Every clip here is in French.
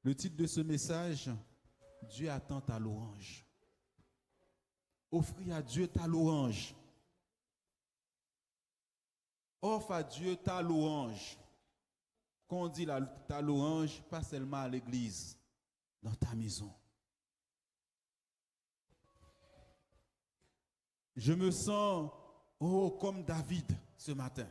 Le titre de ce message, Dieu attend ta louange. Offrir à Dieu ta louange. Offre à Dieu ta louange. Quand on dit ta louange, pas seulement à l'église, dans ta maison. Je me sens comme David ce matin.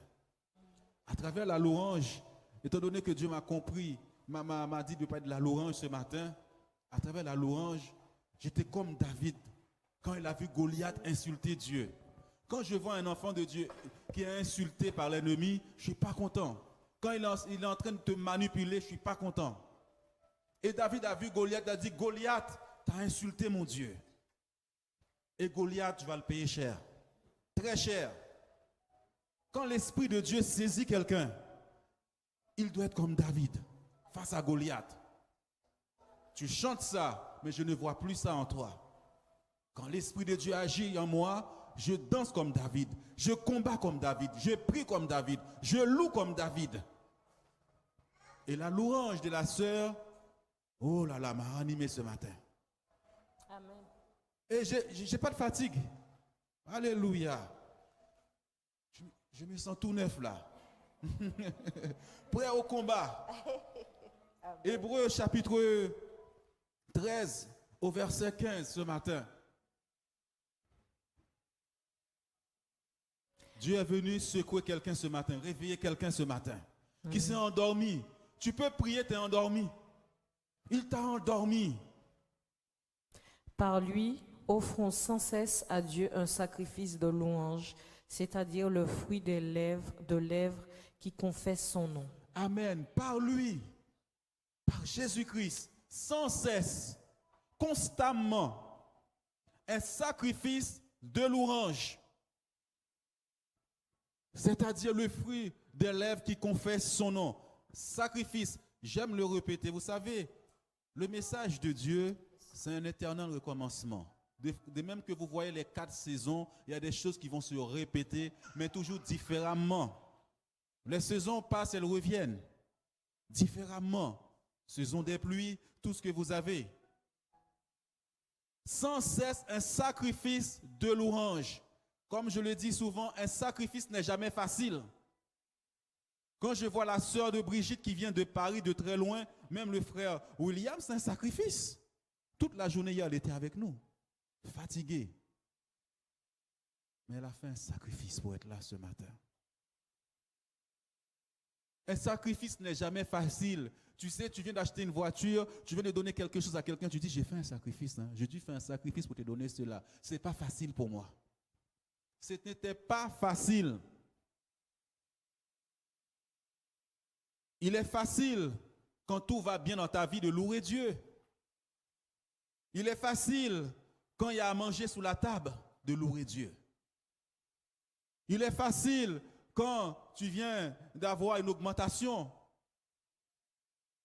À travers la louange, étant donné que Dieu m'a compris, m'a dit de ne pas être de la louange ce matin, à travers la louange, j'étais comme David quand il a vu Goliath insulter Dieu. Quand je vois un enfant de Dieu qui est insulté par l'ennemi, je ne suis pas content. Quand il est en train de te manipuler, je ne suis pas content. Et David a vu Goliath, il a dit, Goliath, tu as insulté mon Dieu. Et Goliath, tu vas le payer cher. Très cher. Quand l'Esprit de Dieu saisit quelqu'un, il doit être comme David, face à Goliath. Tu chantes ça, mais je ne vois plus ça en toi. Quand l'Esprit de Dieu agit en moi, je danse comme David, je combats comme David, je prie comme David, je loue comme David. Et la louange de la sœur, oh là là, m'a animé ce matin. Amen. Et je n'ai pas de fatigue. Alléluia. Je me sens tout neuf là. Prêt au combat. Hébreux chapitre 13 au verset 15 ce matin. Dieu est venu secouer quelqu'un ce matin, réveiller quelqu'un ce matin, qui s'est endormi. Tu peux prier, tu es endormi. Il t'a endormi. Par lui, offrons sans cesse à Dieu un sacrifice de louange, c'est-à-dire le fruit des lèvres qui confessent son nom. Amen. Par lui, par Jésus-Christ, sans cesse, constamment, un sacrifice de louange. C'est-à-dire le fruit des lèvres qui confessent son nom. Sacrifice, j'aime le répéter. Vous savez, le message de Dieu, c'est un éternel recommencement. De même que vous voyez les 4 saisons, il y a des choses qui vont se répéter, mais toujours différemment. Les saisons passent, elles reviennent. Différemment. Saison des pluies, tout ce que vous avez. Sans cesse, un sacrifice de louange. Comme je le dis souvent, un sacrifice n'est jamais facile. Quand je vois la sœur de Brigitte qui vient de Paris, de très loin, même le frère William, c'est un sacrifice. Toute la journée hier, elle était avec nous, fatiguée. Mais elle a fait un sacrifice pour être là ce matin. Un sacrifice n'est jamais facile. Tu sais, tu viens d'acheter une voiture, tu viens de donner quelque chose à quelqu'un, tu dis, j'ai fait un sacrifice. Hein. J'ai dû faire un sacrifice pour te donner cela. Ce n'est pas facile pour moi. Ce n'était pas facile. Il est facile, quand tout va bien dans ta vie, de louer Dieu. Il est facile, quand il y a à manger sous la table, de louer Dieu. Il est facile, quand tu viens d'avoir une augmentation.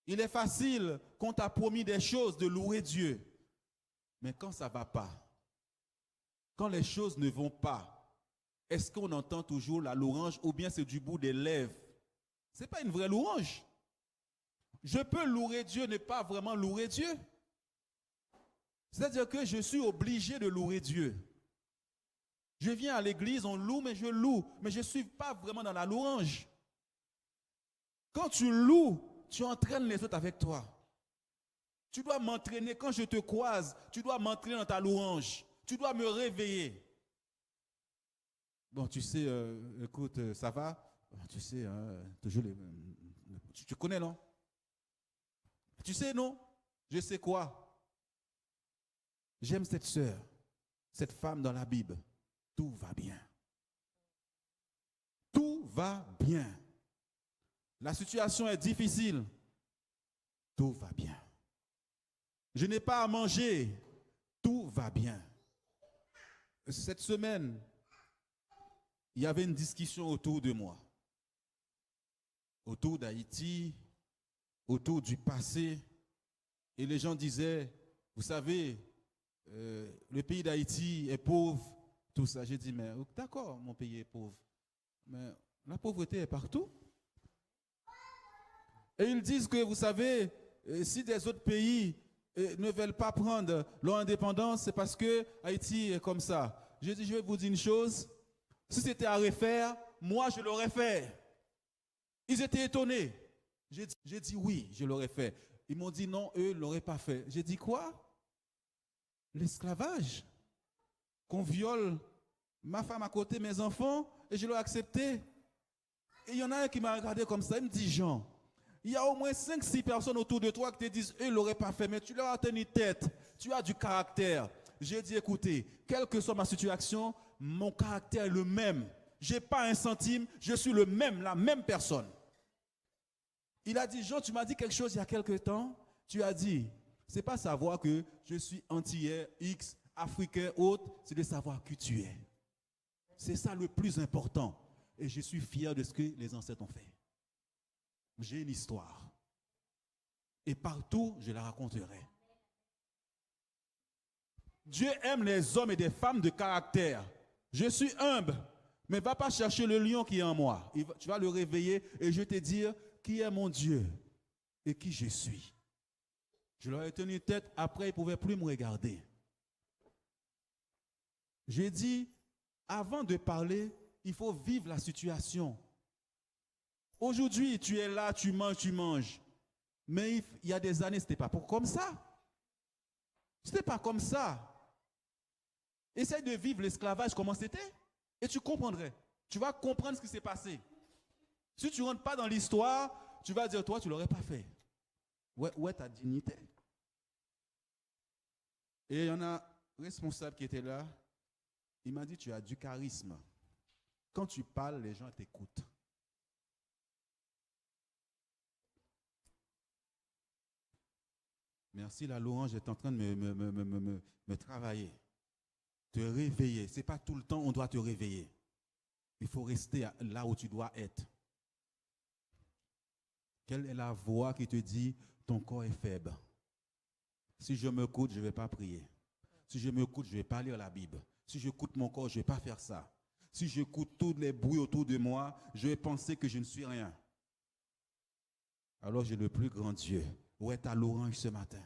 Il est facile, quand on t'a promis des choses, de louer Dieu. Mais quand ça ne va pas, quand les choses ne vont pas, est-ce qu'on entend toujours la louange ou bien c'est du bout des lèvres? Ce n'est pas une vraie louange. Je peux louer Dieu, ne pas vraiment louer Dieu. C'est-à-dire que je suis obligé de louer Dieu. Je viens à l'église, on loue, mais je loue. Mais je ne suis pas vraiment dans la louange. Quand tu loues, tu entraînes les autres avec toi. Tu dois m'entraîner. Quand je te croise, tu dois m'entraîner dans ta louange. Tu dois me réveiller. Bon, tu sais, écoute, ça va? Tu sais, toujours tu connais, non? Tu sais, non? Je sais quoi? J'aime cette sœur, cette femme dans la Bible. Tout va bien. Tout va bien. La situation est difficile. Tout va bien. Je n'ai pas à manger. Tout va bien. Cette semaine, il y avait une discussion autour de moi. Autour d'Haïti, autour du passé. Et les gens disaient, vous savez, le pays d'Haïti est pauvre, tout ça. J'ai dit, mais d'accord, mon pays est pauvre. Mais la pauvreté est partout. Et ils disent que, vous savez, si des autres pays ne veulent pas prendre leur indépendance, c'est parce que Haïti est comme ça. Je dis, je vais vous dire une chose. Si c'était à refaire, moi, je l'aurais fait. Ils étaient étonnés. J'ai dit oui, je l'aurais fait. Ils m'ont dit non, eux ne l'auraient pas fait. J'ai dit quoi? L'esclavage. Qu'on viole ma femme à côté, mes enfants, et je l'ai accepté. Et il y en a un qui m'a regardé comme ça, il me dit, Jean, il y a au moins 5-6 personnes autour de toi qui te disent, eux ne l'auraient pas fait, mais tu leur as tenu tête, tu as du caractère. J'ai dit, écoutez, quelle que soit ma situation, mon caractère est le même. Je n'ai pas un centime, je suis le même, la même personne. Il a dit, Jean, tu m'as dit quelque chose il y a quelque temps. Tu as dit, c'est pas savoir que je suis antillais, X, africain, autre, c'est de savoir qui tu es. C'est ça le plus important. Et je suis fier de ce que les ancêtres ont fait. J'ai une histoire. Et partout, je la raconterai. Dieu aime les hommes et des femmes de caractère. Je suis humble, mais va pas chercher le lion qui est en moi. Tu vas le réveiller et je vais te dire qui est mon Dieu et qui je suis. Je leur ai tenu tête, après ils ne pouvaient plus me regarder. J'ai dit, avant de parler, il faut vivre la situation. Aujourd'hui, tu es là, tu manges. Mais il y a des années, ce n'était pas comme ça. Ce n'était pas comme ça. Essaye de vivre l'esclavage comment c'était et tu comprendrais. Tu vas comprendre ce qui s'est passé. Si tu ne rentres pas dans l'histoire, tu vas dire, toi, tu ne l'aurais pas fait. Où est ta dignité? Et il y en a un responsable qui était là. Il m'a dit, tu as du charisme. Quand tu parles, les gens t'écoutent. Merci, la louange est en train de me travailler. Te réveiller. Ce n'est pas tout le temps on doit te réveiller. Il faut rester là où tu dois être. Quelle est la voix qui te dit ton corps est faible? Si je m'écoute, je ne vais pas prier. Si je m'écoute, je ne vais pas lire la Bible. Si j'écoute mon corps, je ne vais pas faire ça. Si j'écoute tous les bruits autour de moi, je vais penser que je ne suis rien. Alors j'ai le plus grand Dieu. Où est ta louange ce matin?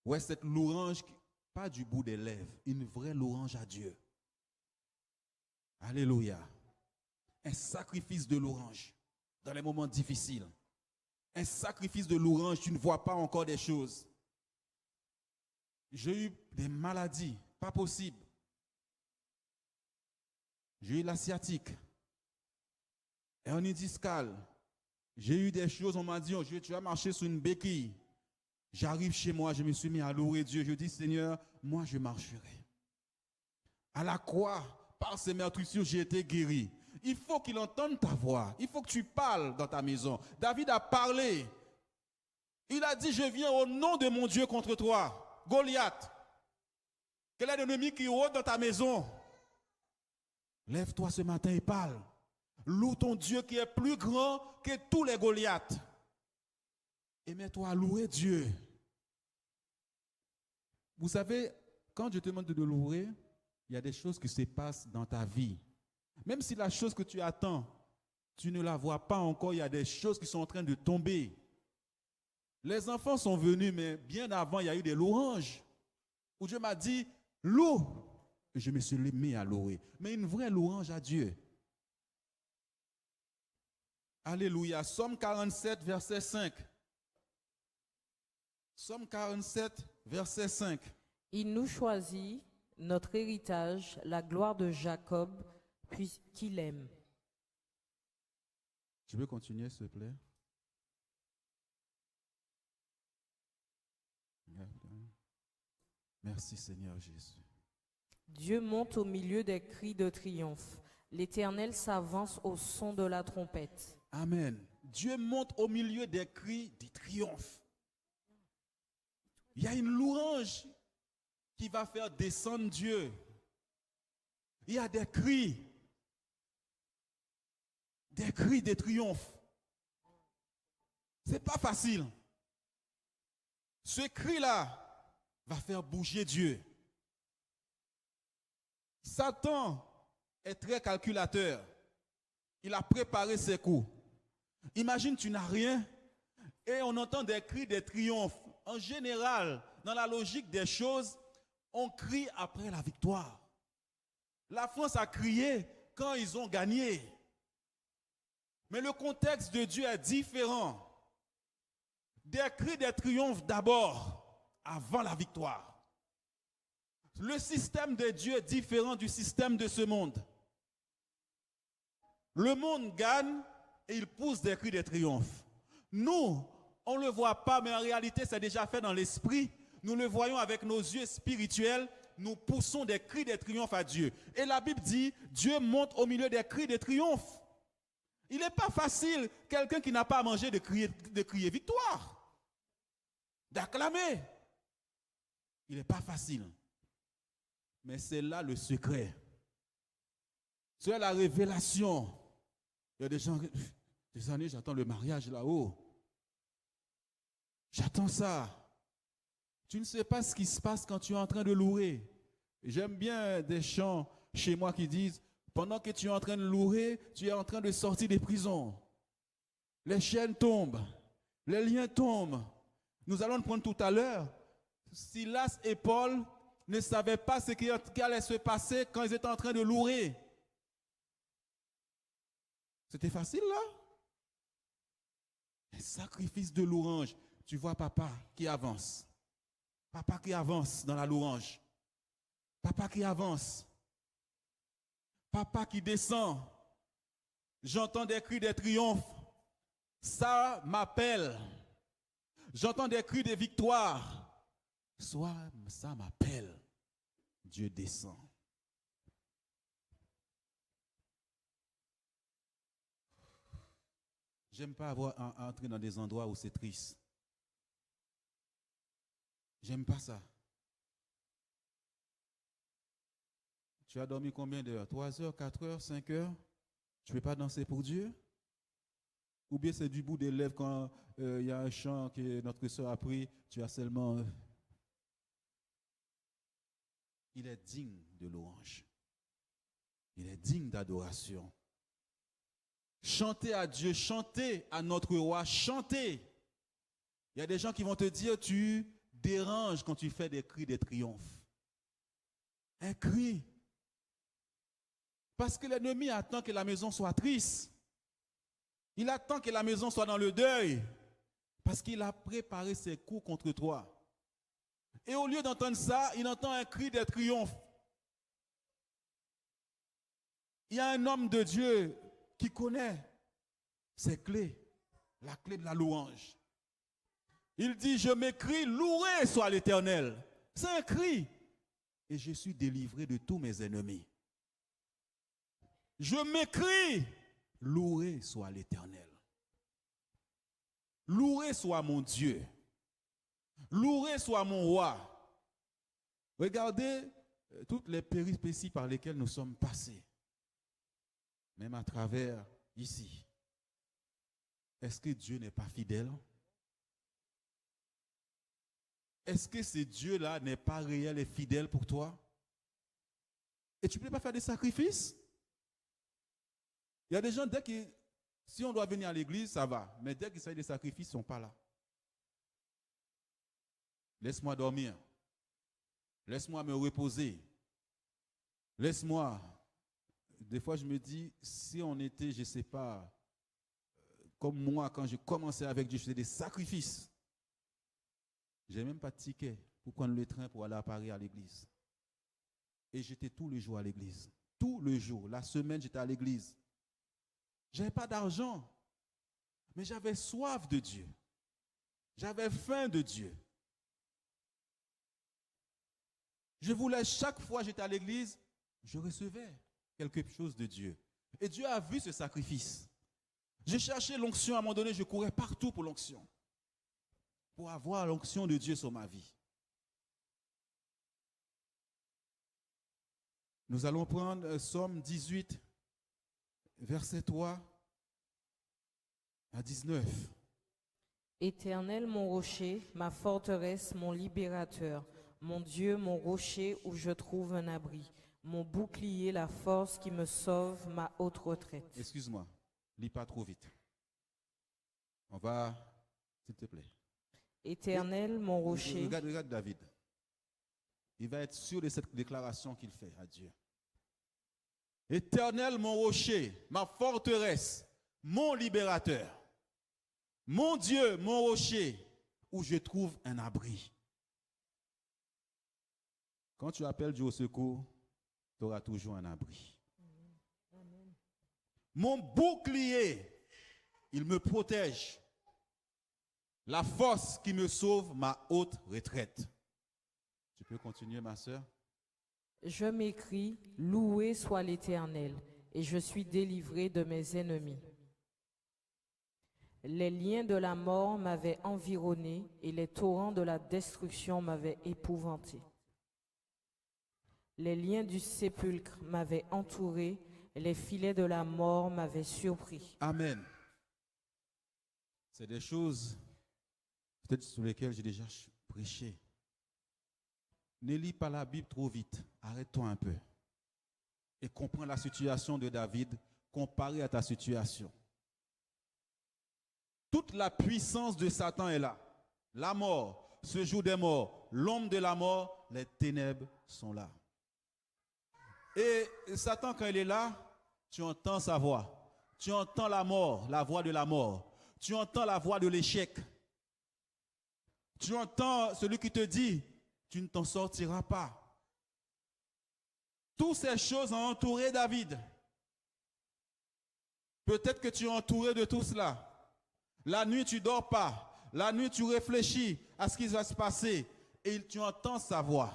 Où est cette louange, pas du bout des lèvres, une vraie louange à Dieu? Alléluia. Un sacrifice de louange dans les moments difficiles. Un sacrifice de louange, tu ne vois pas encore des choses. J'ai eu des maladies, pas possible. J'ai eu la sciatique, hernie discale. J'ai eu des choses, on m'a dit, oh, tu vas marcher sur une béquille. J'arrive chez moi, je me suis mis à louer Dieu. Je dis, Seigneur, moi je marcherai. À la croix, par ces meurtrissures, j'ai été guéri. Il faut qu'il entende ta voix. Il faut que tu parles dans ta maison. David a parlé. Il a dit, je viens au nom de mon Dieu contre toi. Goliath. Quel est l'ennemi qui rôde dans ta maison? Lève-toi ce matin et parle. Loue ton Dieu qui est plus grand que tous les Goliaths. Et mets-toi à louer Dieu. Vous savez, quand je te demande de louer, il y a des choses qui se passent dans ta vie. Même si la chose que tu attends, tu ne la vois pas encore, il y a des choses qui sont en train de tomber. Les enfants sont venus, mais bien avant, il y a eu des louanges. Où Dieu m'a dit, loue. Et je me suis mis à louer. Mais une vraie louange à Dieu. Alléluia. Psaume 47, verset 5. Psaume 47, verset 5. Il nous choisit, notre héritage, la gloire de Jacob, puisqu'il aime. Tu peux continuer, s'il te plaît? Merci, Seigneur Jésus. Dieu monte au milieu des cris de triomphe. L'Éternel s'avance au son de la trompette. Amen. Dieu monte au milieu des cris de triomphe. Il y a une louange qui va faire descendre Dieu. Il y a des cris de triomphe. C'est pas facile. Ce cri-là va faire bouger Dieu. Satan est très calculateur. Il a préparé ses coups. Imagine, tu n'as rien et on entend des cris de triomphe. En général, dans la logique des choses, on crie après la victoire. La France a crié quand ils ont gagné. Mais le contexte de Dieu est différent. Des cris de triomphe d'abord, avant la victoire. Le système de Dieu est différent du système de ce monde. Le monde gagne et il pousse des cris de triomphe. Nous, on ne le voit pas, mais en réalité, c'est déjà fait dans l'esprit. Nous le voyons avec nos yeux spirituels. Nous poussons des cris de triomphe à Dieu. Et la Bible dit, Dieu monte au milieu des cris de triomphe. Il n'est pas facile, quelqu'un qui n'a pas mangé, de crier victoire, d'acclamer. Il n'est pas facile. Mais c'est là le secret. C'est la révélation. Il y a des gens, des années, j'attends le mariage là-haut. J'attends ça. Tu ne sais pas ce qui se passe quand tu es en train de louer. J'aime bien des chants chez moi qui disent, pendant que tu es en train de louer, tu es en train de sortir des prisons. Les chaînes tombent, les liens tombent. Nous allons le prendre tout à l'heure. Silas et Paul ne savaient pas ce qui allait se passer quand ils étaient en train de louer. C'était facile là? Un sacrifice de louange. Tu vois papa qui avance. Papa qui avance dans la louange. Papa qui avance. Papa qui descend. J'entends des cris de triomphe. Ça m'appelle. J'entends des cris de victoire. Soit ça m'appelle. Dieu descend. J'aime pas entrer dans des endroits où c'est triste. J'aime pas ça. Tu as dormi combien d'heures? 3 heures, 4 heures, 5 heures? Tu ne peux pas danser pour Dieu? Ou bien c'est du bout des lèvres quand il y a un chant que notre soeur a pris, tu as seulement... Il est digne de louange. Il est digne d'adoration. Chantez à Dieu, chantez à notre roi, chantez. Il y a des gens qui vont te dire, tu déranges quand tu fais des cris de triomphe. Un cri. Parce que l'ennemi attend que la maison soit triste. Il attend que la maison soit dans le deuil. Parce qu'il a préparé ses coups contre toi. Et au lieu d'entendre ça, il entend un cri de triomphe. Il y a un homme de Dieu qui connaît ses clés, la clé de la louange. Il dit, je m'écris, loué soit l'Éternel. C'est un cri. Et je suis délivré de tous mes ennemis. Je m'écris, loué soit l'Éternel. Loué soit mon Dieu. Loué soit mon roi. Regardez toutes les péripéties par lesquelles nous sommes passés. Même à travers ici. Est-ce que Dieu n'est pas fidèle? Est-ce que ce Dieu-là n'est pas réel et fidèle pour toi? Et tu ne peux pas faire des sacrifices? Il y a des gens, si on doit venir à l'église, ça va. Mais dès qu'il s'agit des sacrifices, ils ne sont pas là. Laisse-moi dormir. Laisse-moi me reposer. Laisse-moi. Des fois, je me dis, si on était, je ne sais pas, comme moi, quand je commençais avec Dieu, je faisais des sacrifices. Je n'ai même pas de ticket pour prendre le train pour aller à Paris à l'église. Et j'étais tous les jours à l'église. Tous les jours. La semaine, j'étais à l'église. Je n'avais pas d'argent. Mais j'avais soif de Dieu. J'avais faim de Dieu. Je voulais, chaque fois que j'étais à l'église, je recevais quelque chose de Dieu. Et Dieu a vu ce sacrifice. J'ai cherché l'onction, à un moment donné, je courais partout pour l'onction. Pour avoir l'onction de Dieu sur ma vie. Nous allons prendre Somme 18, verset 3 à 19. Éternel, mon rocher, ma forteresse, mon libérateur, mon Dieu, mon rocher où je trouve un abri, mon bouclier, la force qui me sauve, ma haute retraite. Excuse-moi, lis pas trop vite. s'il te plaît. Éternel, mon rocher, Regarde David. Il va être sûr de cette déclaration qu'il fait à Dieu. Éternel, mon rocher, ma forteresse, mon libérateur, mon Dieu, mon rocher, où je trouve un abri. Quand tu appelles Dieu au secours, tu auras toujours un abri. Mon bouclier, il me protège. La force qui me sauve, ma haute retraite. Tu peux continuer, ma sœur? je m'écrie, loué soit l'Éternel, et je suis délivré de mes ennemis. Les liens de la mort m'avaient environné et les torrents de la destruction m'avaient épouvanté. Les liens du sépulcre m'avaient entouré et les filets de la mort m'avaient surpris. Amen. C'est des choses peut-être sur lesquelles j'ai déjà prêché. Ne lis pas la Bible trop vite. Arrête-toi un peu. Et comprends la situation de David comparée à ta situation. Toute la puissance de Satan est là. La mort, ce jour des morts, l'homme de la mort, les ténèbres sont là. Et Satan, quand il est là, tu entends sa voix. Tu entends la mort, la voix de la mort. Tu entends la voix de l'échec. Tu entends celui qui te dit, tu ne t'en sortiras pas. Toutes ces choses ont entouré David. Peut-être que tu es entouré de tout cela. La nuit, tu ne dors pas. La nuit, tu réfléchis à ce qui va se passer. Et tu entends sa voix.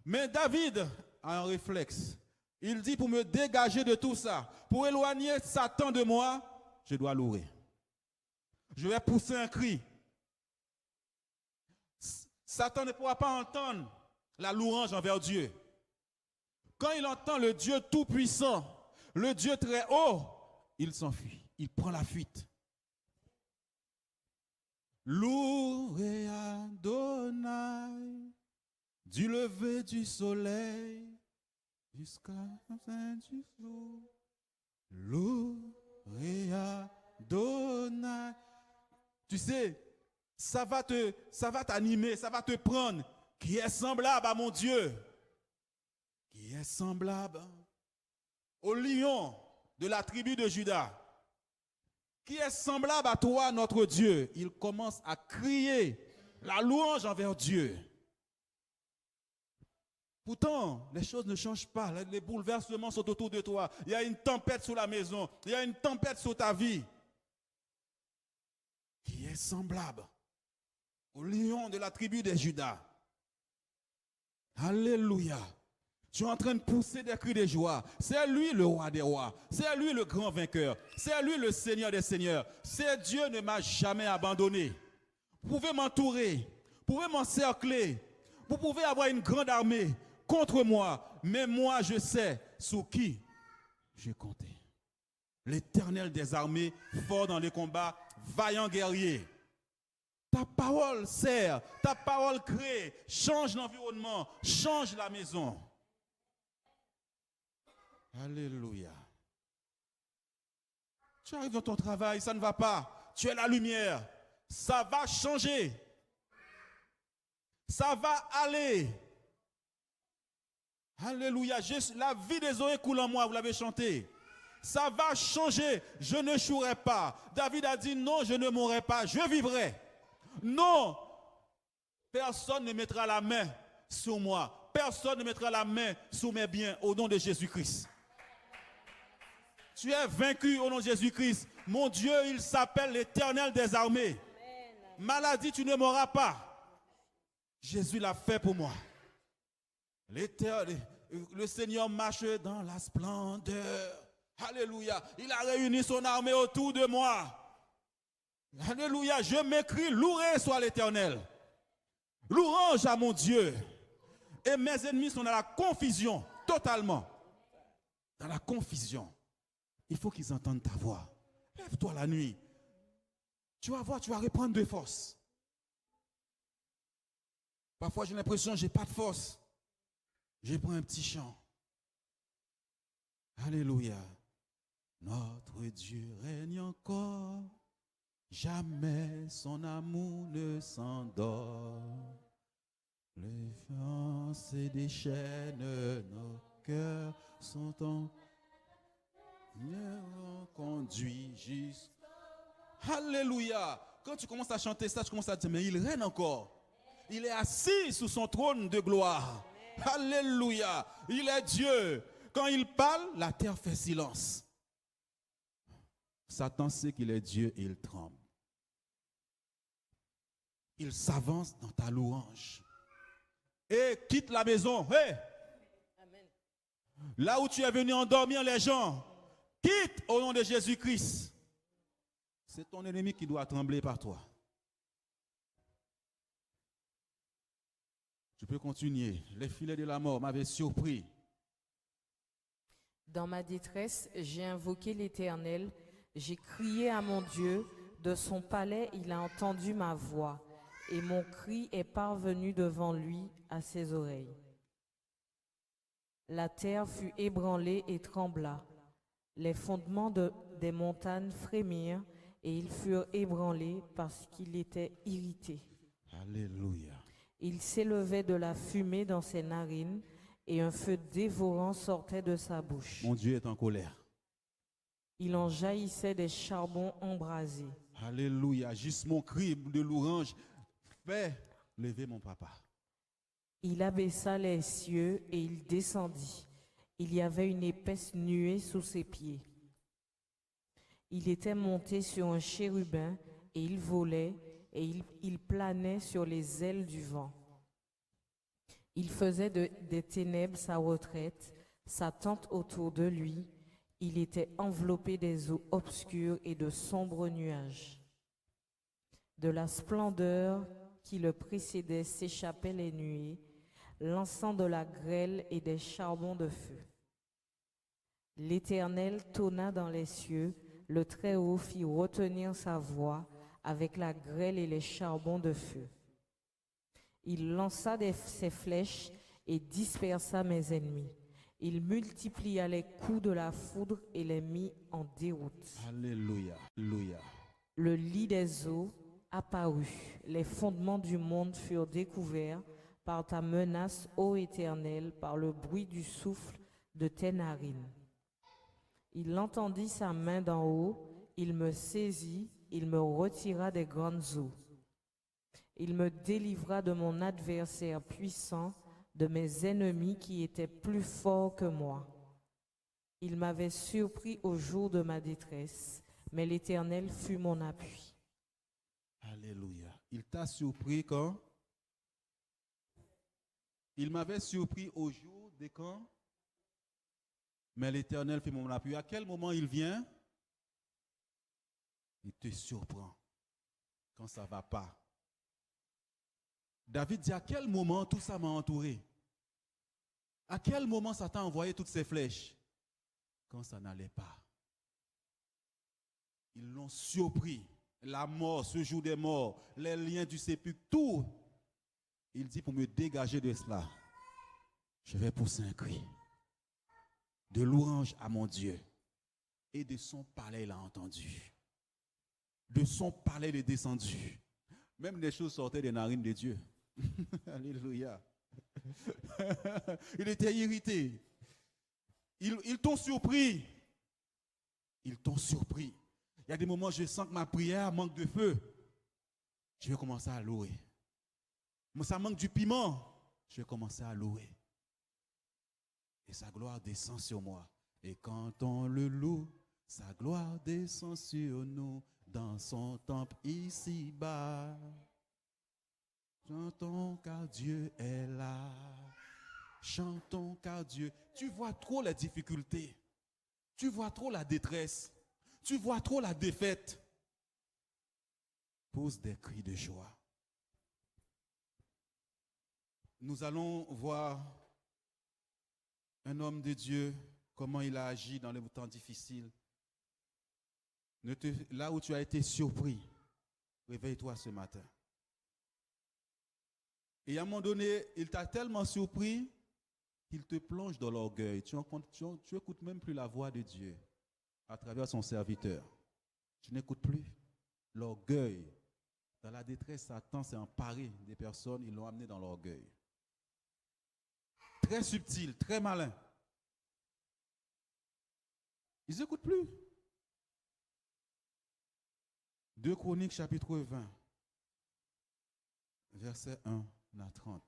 Mais David a un réflexe. Il dit, pour me dégager de tout ça, pour éloigner Satan de moi, je dois louer. Je vais pousser un cri. Satan ne pourra pas entendre la louange envers Dieu. Quand il entend le Dieu tout-puissant, le Dieu très haut, il s'enfuit, il prend la fuite. Louez Adonai, du lever du soleil jusqu'à la fin du jour. Louez Adonai. Tu sais, ça va t'animer, ça va te prendre. Qui est semblable à mon Dieu? Qui est semblable au lion de la tribu de Juda? Qui est semblable à toi, notre Dieu? Il commence à crier la louange envers Dieu. Pourtant, les choses ne changent pas. Les bouleversements sont autour de toi. Il y a une tempête sur la maison. Il y a une tempête sur ta vie. Qui est semblable au lion de la tribu de Juda? Alléluia. Tu es en train de pousser des cris de joie. C'est lui le roi des rois. C'est lui le grand vainqueur. C'est lui le Seigneur des seigneurs. C'est Dieu ne m'a jamais abandonné. Vous pouvez m'entourer. Vous pouvez m'encercler. Vous pouvez avoir une grande armée contre moi. Mais moi, je sais sur qui j'ai compté. L'Éternel des armées, fort dans les combats, vaillant guerrier. Ta parole sert, ta parole crée, change l'environnement, change la maison. Alléluia. Tu arrives dans ton travail, ça ne va pas. Tu es la lumière. Ça va changer. Ça va aller. Alléluia. La vie des eaux coule en moi, vous l'avez chanté. Ça va changer. Je ne jouerai pas. David a dit non, je ne mourrai pas, je vivrai. Non. Personne ne mettra la main sur moi. Personne ne mettra la main sur mes biens au nom de Jésus-Christ. Tu es vaincu au nom de Jésus-Christ. Mon Dieu, il s'appelle l'Éternel des armées. Maladie, tu ne mourras pas. Jésus l'a fait pour moi. Le Seigneur marche dans la splendeur. Alléluia. Il a réuni son armée autour de moi. Alléluia. Je m'écris, loué soit l'Éternel. Louange à mon Dieu. Et mes ennemis sont dans la confusion, totalement. Dans la confusion. Il faut qu'ils entendent ta voix. Lève-toi la nuit. Tu vas voir, tu vas reprendre de force. Parfois, j'ai l'impression que je n'ai pas de force. Je prends un petit chant. Alléluia. Notre Dieu règne encore Jamais son amour ne s'endort. Les fiancés déchaînent, nos cœurs sont en conduit juste. Alléluia. Quand tu commences à chanter ça, tu commences à dire, mais il règne encore. Il est assis sous son trône de gloire. Alléluia. Il est Dieu. Quand il parle, la terre fait silence. Satan sait qu'il est Dieu et il tremble. Il s'avance dans ta louange. Et quitte la maison. Hey! Amen. Là où tu es venu endormir les gens, quitte au nom de Jésus-Christ. C'est ton ennemi qui doit trembler par toi. Tu peux continuer. Les filets de la mort m'avaient surpris. Dans ma détresse, j'ai invoqué l'Éternel, j'ai crié à mon Dieu, de son palais il a entendu ma voix, et mon cri est parvenu devant lui à ses oreilles. La terre fut ébranlée et trembla, les fondements des montagnes frémirent, et ils furent ébranlés parce qu'il était irrité. Alléluia. Il s'élevait de la fumée dans ses narines, et un feu dévorant sortait de sa bouche. Mon Dieu est en colère. Il en jaillissait des charbons embrasés. Alléluia. Juste mon cri de louange fait lever mon papa. Il abaissa les cieux et il descendit. Il y avait une épaisse nuée sous ses pieds. Il était monté sur un chérubin et il volait et il planait sur les ailes du vent. Il faisait des ténèbres sa retraite, sa tente autour de lui. Il était enveloppé des eaux obscures et de sombres nuages. De la splendeur qui le précédait s'échappaient les nuées, lançant de la grêle et des charbons de feu. L'Éternel tonna dans les cieux, le Très-Haut fit retenir sa voix avec la grêle et les charbons de feu. Il lança ses flèches et dispersa mes ennemis. Il multiplia les coups de la foudre et les mit en déroute. Alléluia. Alléluia. Le lit des eaux apparut. Les fondements du monde furent découverts par ta menace, ô Éternel, par le bruit du souffle de tes narines. Il entendit sa main d'en haut, il me saisit, il me retira des grandes eaux. Il me délivra de mon adversaire puissant, de mes ennemis qui étaient plus forts que moi. Il m'avait surpris au jour de ma détresse, mais l'Éternel fut mon appui. Alléluia. Il t'a surpris quand? Il m'avait surpris au jour de quand? Mais l'Éternel fait mon appui. À quel moment il vient? Il te surprend quand ça ne va pas. David dit, à quel moment tout ça m'a entouré? À quel moment ça t'a envoyé toutes ces flèches? Quand ça n'allait pas. Ils l'ont surpris. La mort, ce jour des morts, les liens du sépulcre, tout. Il dit, pour me dégager de cela, je vais pousser un cri de louange à mon Dieu. Et de son palais, il a entendu. De son palais, il est descendu. Même des choses sortaient des narines de Dieu. Alléluia. Il était irrité. Ils t'ont surpris. Ils t'ont surpris. Il y a des moments où je sens que ma prière manque de feu. Je vais commencer à louer. Mais ça manque du piment. Je vais commencer à louer. Et sa gloire descend sur moi. Et quand on le loue, sa gloire descend sur nous dans son temple ici-bas. Chantons car Dieu est là. Chantons car Dieu. Tu vois trop les difficultés. Tu vois trop la détresse. Tu vois trop la défaite. Pose des cris de joie. Nous allons voir un homme de Dieu, comment il a agi dans les temps difficiles. Là où tu as été surpris, réveille-toi ce matin. Et à un moment donné, il t'a tellement surpris qu'il te plonge dans l'orgueil. Tu n'écoutes même plus la voix de Dieu à travers son serviteur. Tu n'écoutes plus. l'orgueil. Dans la détresse, Satan s'est emparé des personnes, ils l'ont amené dans l'orgueil. Très subtil, très malin. Ils n'écoutent plus. 2 Chroniques, chapitre 20, verset 1 à 30.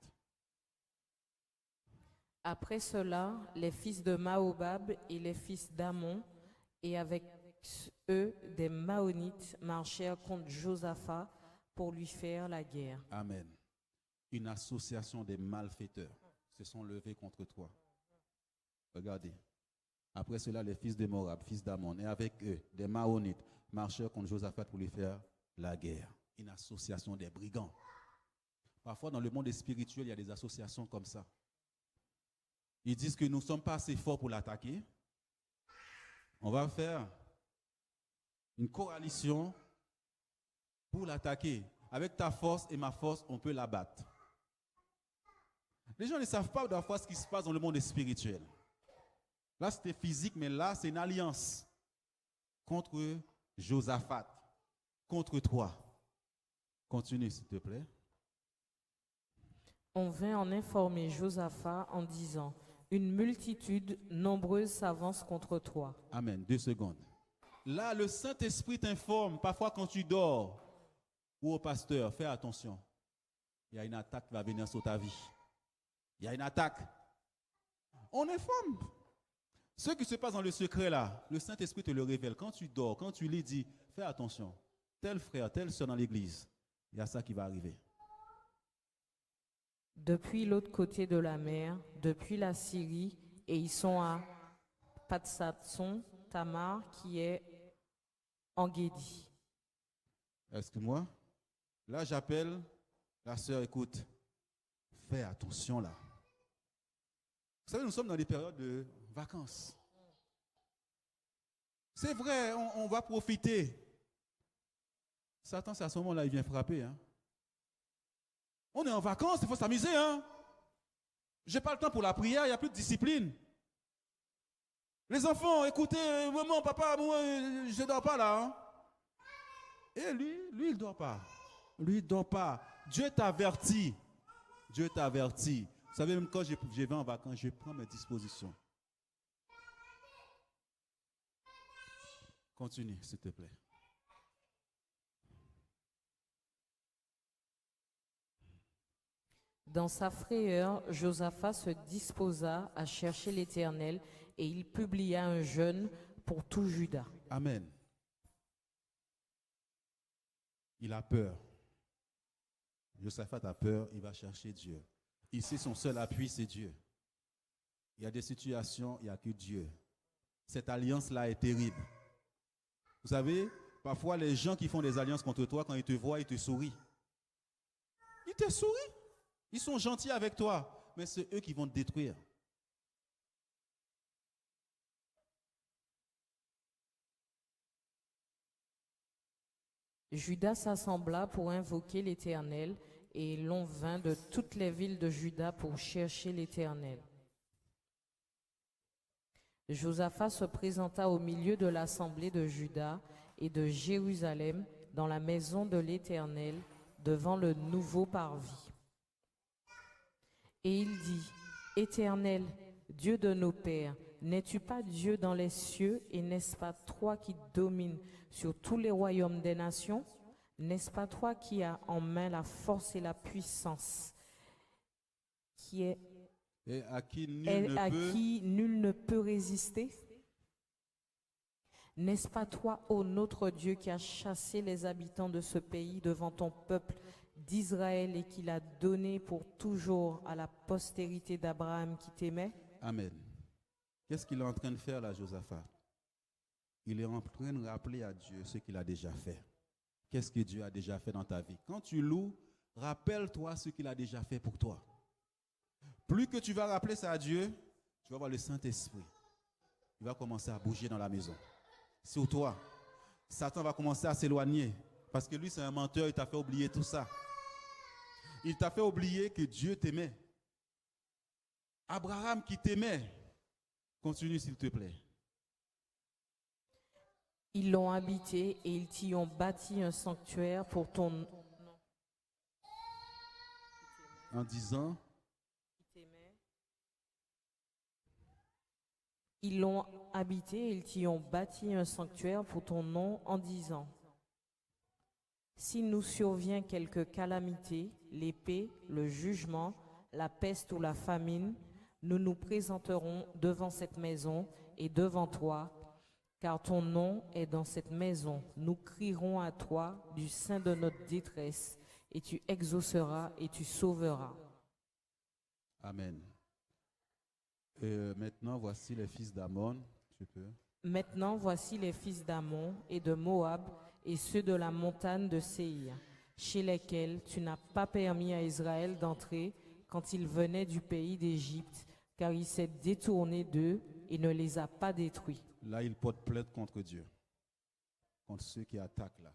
Après cela, les fils de Maobab et les fils d'Amon, et avec eux des Maonites, marchèrent contre Josaphat pour lui faire la guerre. Amen. Une association des malfaiteurs se sont levés contre toi. Regardez. Après cela, les fils de Moab, fils d'Amon, et avec eux, des Maonites, marchèrent contre Josaphat pour lui faire la guerre. Une association des brigands. Parfois, dans le monde spirituel, il y a des associations comme ça. Ils disent que nous ne sommes pas assez forts pour l'attaquer. On va faire une coalition pour l'attaquer. Avec ta force et ma force, on peut l'abattre. Les gens ne savent pas parfois ce qui se passe dans le monde spirituel. Là, c'était physique, mais là, c'est une alliance contre Josaphat, contre toi. Continue, s'il te plaît. On vint en informer Josaphat en disant, une multitude nombreuse s'avance contre toi. Amen. 2 secondes. Là, le Saint-Esprit t'informe, parfois quand tu dors, ou au pasteur, fais attention. Il y a une attaque qui va venir sur ta vie. Il y a une attaque. On informe. Ce qui se passe dans le secret là, le Saint-Esprit te le révèle. Quand tu dors, quand tu lis, dis, fais attention. Tel frère, telle soeur dans l'église, il y a ça qui va arriver. Depuis l'autre côté de la mer, depuis la Syrie, et ils sont à Patsatson, Tamar, qui est en Guédi. Excuse-moi. Là, j'appelle la sœur, écoute, fais attention là. Vous savez, nous sommes dans des périodes de vacances. C'est vrai, on va profiter. Satan, c'est à ce moment-là, il vient frapper. Hein. On est en vacances, il faut s'amuser. Hein. Je n'ai pas le temps pour la prière, il n'y a plus de discipline. Les enfants, écoutez, maman, papa, moi, je ne dors pas là. Hein. Et lui, il ne dort pas. Lui, il ne dort pas. Dieu t'avertit. Dieu t'avertit. Vous savez, même quand je vais en vacances, je prends mes dispositions. Continue, s'il te plaît. Dans sa frayeur, Josaphat se disposa à chercher l'Éternel et il publia un jeûne pour tout Juda. Amen. Il a peur. Josaphat a peur, il va chercher Dieu. Ici, son seul appui, c'est Dieu. Il y a des situations, il n'y a que Dieu. Cette alliance-là est terrible. Vous savez, parfois les gens qui font des alliances contre toi, quand ils te voient, ils te sourient. Ils te sourient. Ils sont gentils avec toi, mais c'est eux qui vont te détruire. Judas s'assembla pour invoquer l'Éternel, et l'on vint de toutes les villes de Juda pour chercher l'Éternel. Josaphat se présenta au milieu de l'assemblée de Juda et de Jérusalem dans la maison de l'Éternel, devant le nouveau parvis. Et il dit, Éternel, Dieu de nos pères, n'es-tu pas Dieu dans les cieux et n'est-ce pas toi qui domines sur tous les royaumes des nations? N'est-ce pas toi qui as en main la force et la puissance, et à qui nul ne peut résister? N'est-ce pas toi, ô notre Dieu, qui as chassé les habitants de ce pays devant ton peuple d'Israël et qui l'a donné pour toujours à la postérité d'Abraham qui t'aimait? Amen. Qu'est-ce qu'il est en train de faire là, Josaphat? Il est en train de rappeler à Dieu ce qu'il a déjà fait. Qu'est-ce que Dieu a déjà fait dans ta vie? Quand tu loues, rappelle-toi ce qu'il a déjà fait pour toi. Plus que tu vas rappeler ça à Dieu, tu vas voir le Saint-Esprit. Il va commencer à bouger dans la maison. Sur toi. Satan va commencer à s'éloigner. Parce que lui, c'est un menteur, il t'a fait oublier tout ça. Il t'a fait oublier que Dieu t'aimait. Abraham qui t'aimait. Continue, s'il te plaît. Ils l'ont habité et ils t'y ont bâti un sanctuaire pour ton nom. En disant, Ils l'ont habité et ils t'y ont bâti un sanctuaire pour ton nom en disant, s'il nous survient quelque calamité, l'épée, le jugement, la peste ou la famine, nous nous présenterons devant cette maison et devant toi, car ton nom est dans cette maison. Nous crierons à toi du sein de notre détresse, et tu exauceras et tu sauveras. Amen. Maintenant, voici les fils d'Amon. Tu peux. Maintenant, voici les fils d'Ammon et de Moab et ceux de la montagne de Séhir, chez lesquels tu n'as pas permis à Israël d'entrer quand il venait du pays d'Égypte, car il s'est détourné d'eux et ne les a pas détruits. Là, il porte plainte contre Dieu, contre ceux qui attaquent là.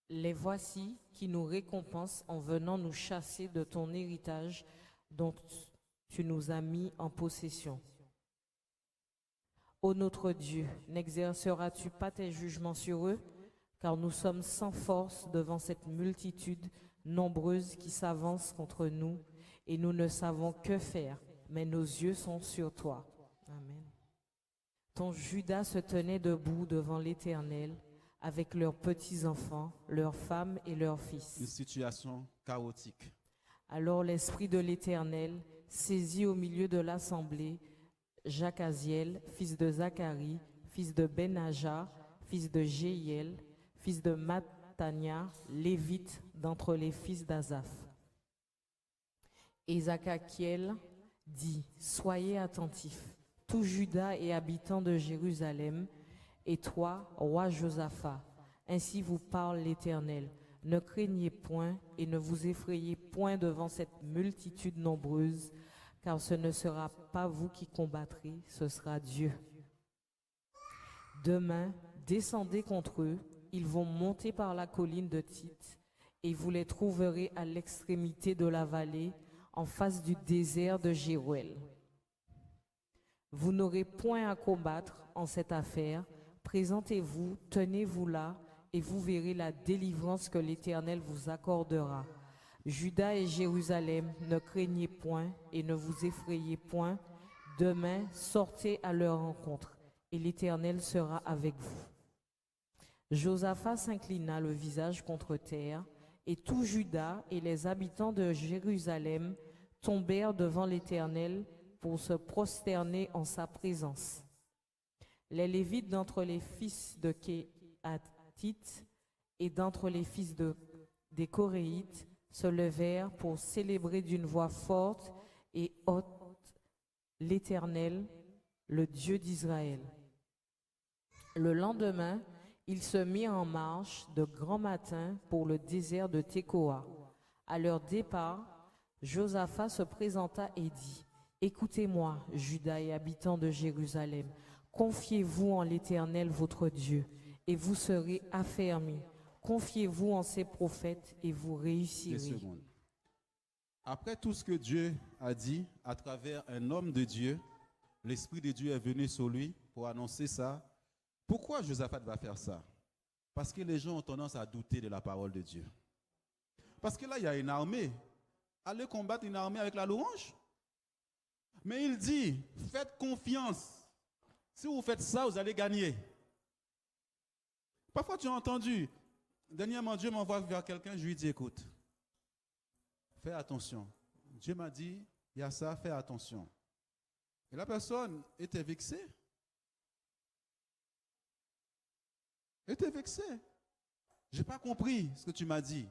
Les voici qui nous récompensent en venant nous chasser de ton héritage dont tu nous as mis en possession. Ô notre Dieu, n'exerceras-tu pas tes jugements sur eux? Car nous sommes sans force devant cette multitude nombreuse qui s'avance contre nous, et nous ne savons que faire, mais nos yeux sont sur toi. Amen. Ton Judas se tenait debout devant l'Éternel, avec leurs petits-enfants, leurs femmes et leurs Une fils. situation chaotique. Alors l'Esprit de l'Éternel saisit au milieu de l'assemblée Jacaziel, fils de Zacharie, fils de Benaja, fils de Jéhiel, fils de Mattania, lévite d'entre les fils d'Azaph. Et Zachakiel dit, soyez attentifs, tout Juda et habitants de Jérusalem, et toi, roi Josaphat, ainsi vous parle l'Éternel. Ne craignez point et ne vous effrayez point devant cette multitude nombreuse, car ce ne sera pas vous qui combattrez, ce sera Dieu. Demain, descendez contre eux, ils vont monter par la colline de Tite, et vous les trouverez à l'extrémité de la vallée, en face du désert de Jéruel. Vous n'aurez point à combattre en cette affaire, présentez-vous, tenez-vous là, et vous verrez la délivrance que l'Éternel vous accordera. Juda et Jérusalem, ne craignez point et ne vous effrayez point. Demain, sortez à leur rencontre, et l'Éternel sera avec vous. Josaphat s'inclina le visage contre terre, et tout Juda et les habitants de Jérusalem tombèrent devant l'Éternel pour se prosterner en sa présence. Les Lévites d'entre les fils de Kéhatite et d'entre les fils des Coréites se levèrent pour célébrer d'une voix forte et haute l'Éternel, le Dieu d'Israël. Le lendemain, ils se mirent en marche de grand matin pour le désert de Tekoa. À leur départ, Josaphat se présenta et dit, « Écoutez-moi, Juda et habitants de Jérusalem, confiez-vous en l'Éternel votre Dieu, et vous serez affermis. Confiez-vous en ses prophètes, et vous Des réussirez. » secondes. Après tout ce que Dieu a dit à travers un homme de Dieu, l'Esprit de Dieu est venu sur lui pour annoncer ça. Pourquoi Josaphat va faire ça? Parce que les gens ont tendance à douter de la parole de Dieu. Parce que là, il y a une armée. Allez combattre une armée avec la louange. Mais il dit, faites confiance. Si vous faites ça, vous allez gagner. Parfois, tu as entendu, dernièrement, Dieu m'envoie vers quelqu'un, je lui dis, écoute, fais attention. Dieu m'a dit, il y a ça, fais attention. Et la personne était vexée. Était vexée. Je n'ai pas compris ce que tu m'as dit.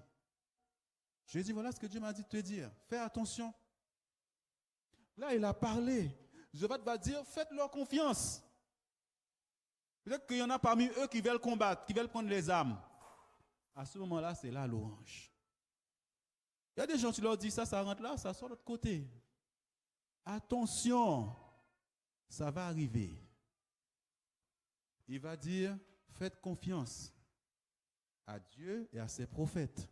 Je lui ai dit, voilà ce que Dieu m'a dit de te dire. Fais attention. Là, il a parlé. Josaphat va dire, faites-leur confiance. Peut-être qu'il y en a parmi eux qui veulent combattre, qui veulent prendre les armes. À ce moment-là, c'est la louange. Il y a des gens, tu leur dis ça, ça rentre là, ça sort de l'autre côté. Attention, ça va arriver. Il va dire, faites confiance à Dieu et à ses prophètes.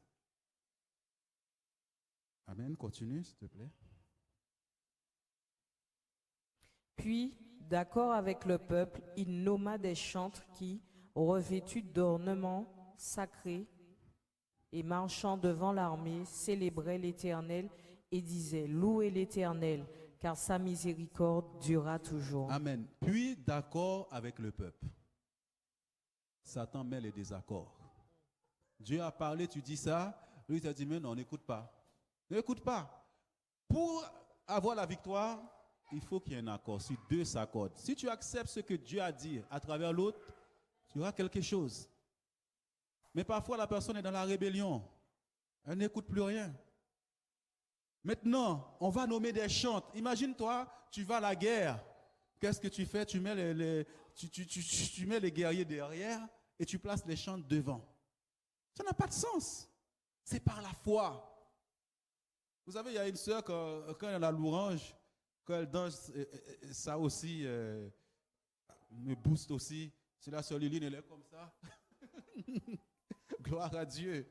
Amen, continue s'il te plaît. Puis, d'accord avec le peuple, il nomma des chantres qui, revêtus d'ornements sacrés et marchant devant l'armée, célébraient l'Éternel et disaient, louez l'Éternel, car sa miséricorde durera toujours. Amen. Puis, d'accord avec le peuple, Satan met les désaccords. Dieu a parlé, tu dis ça, lui il t'a dit, mais non, n'écoute pas. N'écoute pas. Pour avoir la victoire, il faut qu'il y ait un accord. Si deux s'accordent, si tu acceptes ce que Dieu a dit à travers l'autre, tu auras quelque chose. Mais parfois, la personne est dans la rébellion. Elle n'écoute plus rien. Maintenant, on va nommer des chantes. Imagine-toi, tu vas à la guerre. Qu'est-ce que tu fais? Tu mets tu mets les guerriers derrière et tu places les chantes devant. Ça n'a pas de sens. C'est par la foi. Vous savez, il y a une sœur, quand elle a la louange, quand elle danse, ça aussi me booste aussi. C'est la sœur Liline, elle est comme ça. Gloire à Dieu.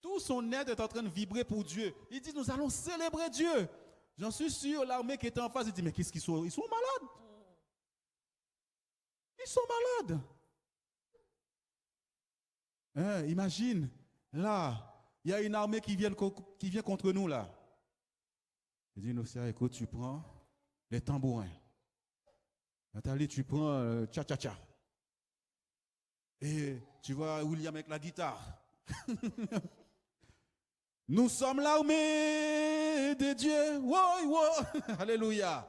Tout son être est en train de vibrer pour Dieu. Il dit, nous allons célébrer Dieu. J'en suis sûr, l'armée qui était en face, il dit, mais qu'est-ce qu'ils sont? Ils sont malades. Ils sont malades. Hein, imagine, là, il y a une armée qui vient contre nous, là. Il dit, Nocia, écoute, tu prends les tambourins. Nathalie, tu prends tcha-tcha-tcha. Et tu vois William avec la guitare. Nous sommes l'armée de Dieu. Wow, wow. Alléluia.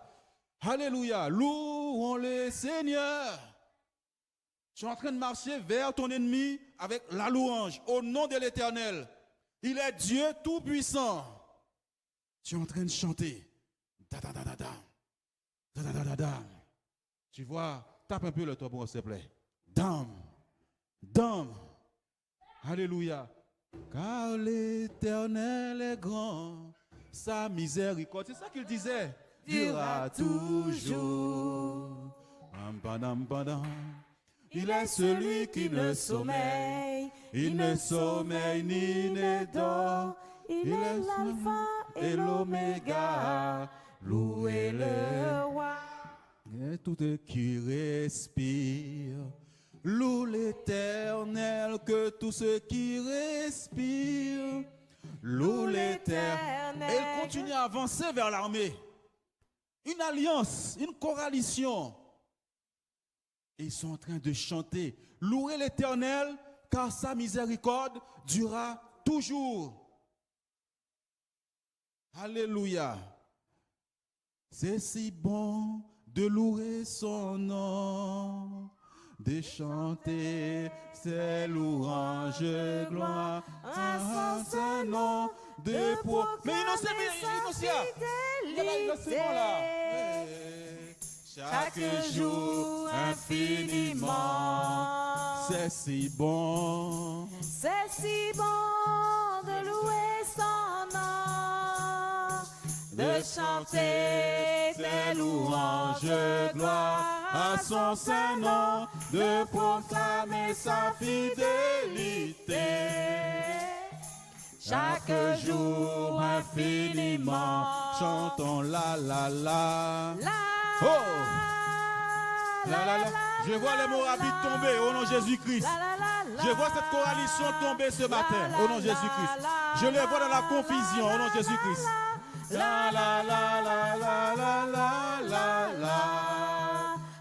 Alléluia. Louons le Seigneur. Tu es en train de marcher vers ton ennemi avec la louange au nom de l'Éternel. Il est Dieu tout-puissant. Tu es en train de chanter. Da, da, da, da, da. Da, da, da, da, da. Tu vois, tape un peu le tambour, s'il te plaît. Dame. Dame. Alléluia. Car l'Éternel est grand, sa miséricorde, c'est ça qu'il disait, durera toujours. Il est celui qui ne sommeille, il ne sommeille ni ne dort. Il est l'alpha et l'oméga, louez-le roi. Et tout qui respire. Loue l'Éternel, que tout ce qui respire, loue l'Éternel. Et il continue à avancer vers l'armée. Une alliance, une coalition. Et ils sont en train de chanter, louez l'Éternel, car sa miséricorde durera toujours. Alléluia. C'est si bon de louer son nom, de chanter ses louanges, gloire à son nom, de proclamer chaque jour infiniment. C'est si bon de louer son nom, de chanter ses louanges, gloire à son saint nom, de proclamer sa fidélité. Chaque jour infiniment, chantons la la la. Oh! La la la. Je vois les Moabites tomber au nom de Jésus-Christ. Je vois cette coalition tomber ce matin au nom de Jésus-Christ. Je les vois dans la confusion au nom de Jésus-Christ. La la la la la la la la la.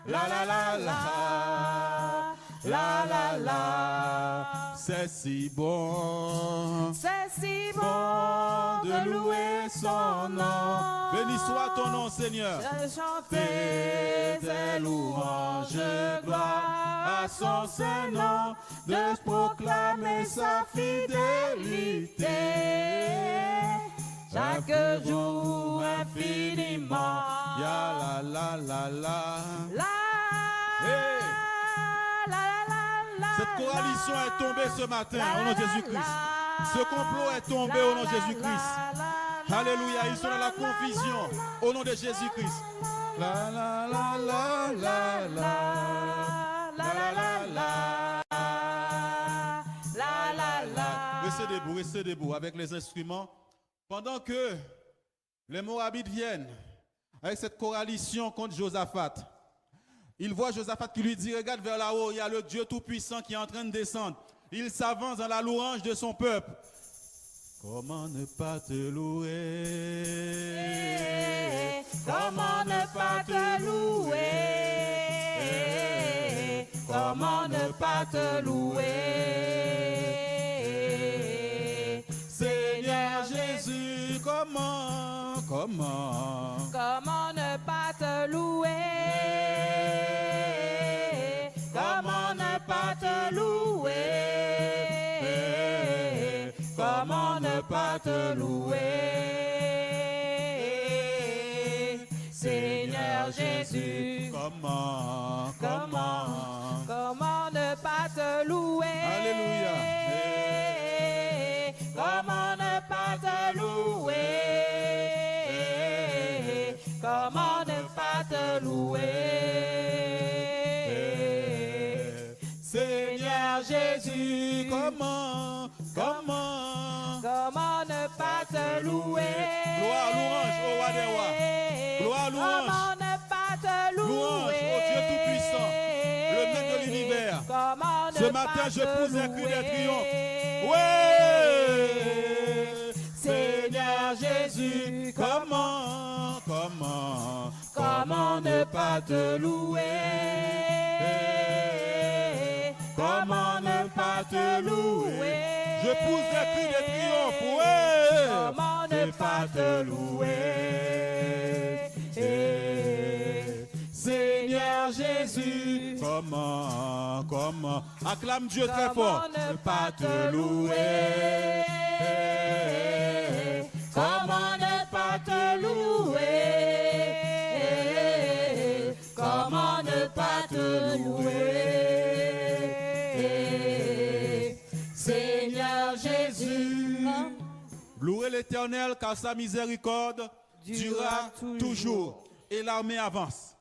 La la la la, la la la, c'est si bon de louer son nom. Béni soit ton nom, Seigneur. Chanter des louanges, gloire à son saint nom, de proclamer sa fidélité. Chaque jour infiniment, ya la la la la. Hey. Cette coalition est tombée ce matin au nom de Jésus-Christ. Ce complot est tombé au nom de Jésus-Christ. Alléluia, ils sont dans la confusion au nom de Jésus-Christ. La la la la la la. La la la la. Restez debout avec les instruments. Pendant que les Moabites viennent avec cette coalition contre Josaphat, Il voit Josaphat qui lui dit, regarde vers là-haut, il y a le Dieu Tout-Puissant qui est en train de descendre. Il s'avance dans la louange de son peuple. Comment ne pas te louer? Comment ne pas te louer? Comment ne pas te louer? Seigneur Jésus, comment Comment ne pas te louer? Comment ne pas te louer? Comment ne pas te louer? Seigneur Jésus, comment comment ne pas te louer? Alléluia. Comment ne pas te louer? Comment ne pas te louer? Seigneur Jésus, Comment comment ne pas te louer? Gloire, louange au roi des rois. Gloire, louange. Comment ne pas te louer? Louange au Dieu Tout-Puissant, le maître de l'univers. Comment ne Ce matin, pas je te pousse un cri de louer? triomphe. Ouais! Seigneur Jésus, comment ne pas te louer? Comment ne pas te louer? Je pousse un cri de triomphe. Ouais! Comment ne pas te louer? Seigneur Jésus, Comment acclame Dieu très comment fort. ne pas te louer? Comment ne pas te louer? Comment ne pas te louer? Seigneur Jésus, Louez l'Éternel car sa miséricorde durera toujours. Et l'armée avance.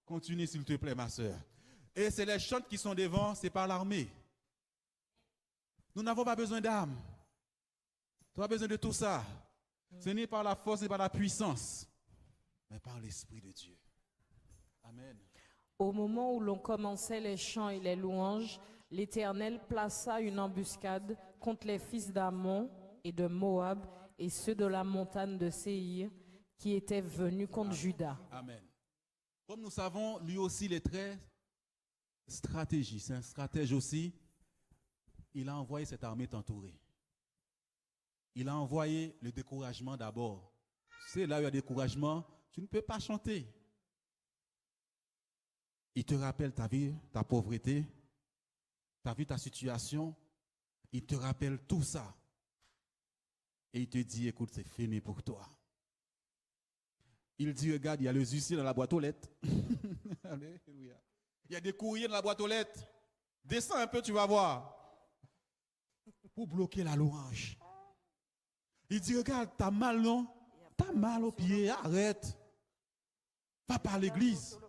Continue s'il te plaît ma soeur. Et c'est les chantes qui sont devant, c'est par l'armée. Nous n'avons pas besoin d'armes. Tu n'as pas besoin de tout ça. Ce n'est pas la force et par la puissance, mais par l'Esprit de Dieu. Amen. au moment où l'on commençait les chants et les louanges, l'Éternel plaça une embuscade contre les fils d'Ammon et de Moab et ceux de la montagne de Séhir qui étaient venus contre Juda. Amen. Comme nous savons, lui aussi, il est très stratégique. C'est un stratège aussi. Il a envoyé cette armée t'entourer. Il a envoyé le découragement d'abord. C'est là où il y a découragement, tu ne peux pas chanter. Il te rappelle ta vie, ta pauvreté, ta vie, ta situation. Il te rappelle tout ça. Et il te dit, écoute, c'est fini pour toi. Il dit, regarde, il y a le huissier dans la boîte aux lettres. Alléluia. Il y a des courriers dans la boîte aux lettres. Descends un peu, tu vas voir. Pour bloquer la louange. Il dit, regarde, t'as mal, non? T'as mal au pied, arrête. Va par l'église.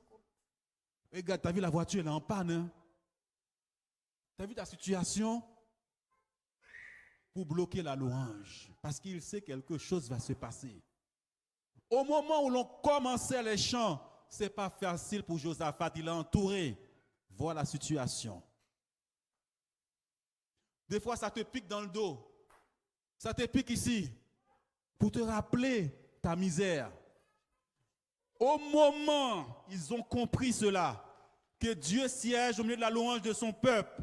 Regarde, t'as vu la voiture, elle est en panne. Hein? T'as vu ta situation? Pour bloquer la louange. Parce qu'il sait que quelque chose va se passer. Au moment où l'on commençait les chants, ce n'est pas facile pour Josaphat, il est entouré. Voilà la situation. Des fois, ça te pique dans le dos. Ça te pique ici. Pour te rappeler ta misère. Au moment, ils ont compris cela, que Dieu siège au milieu de la louange de son peuple.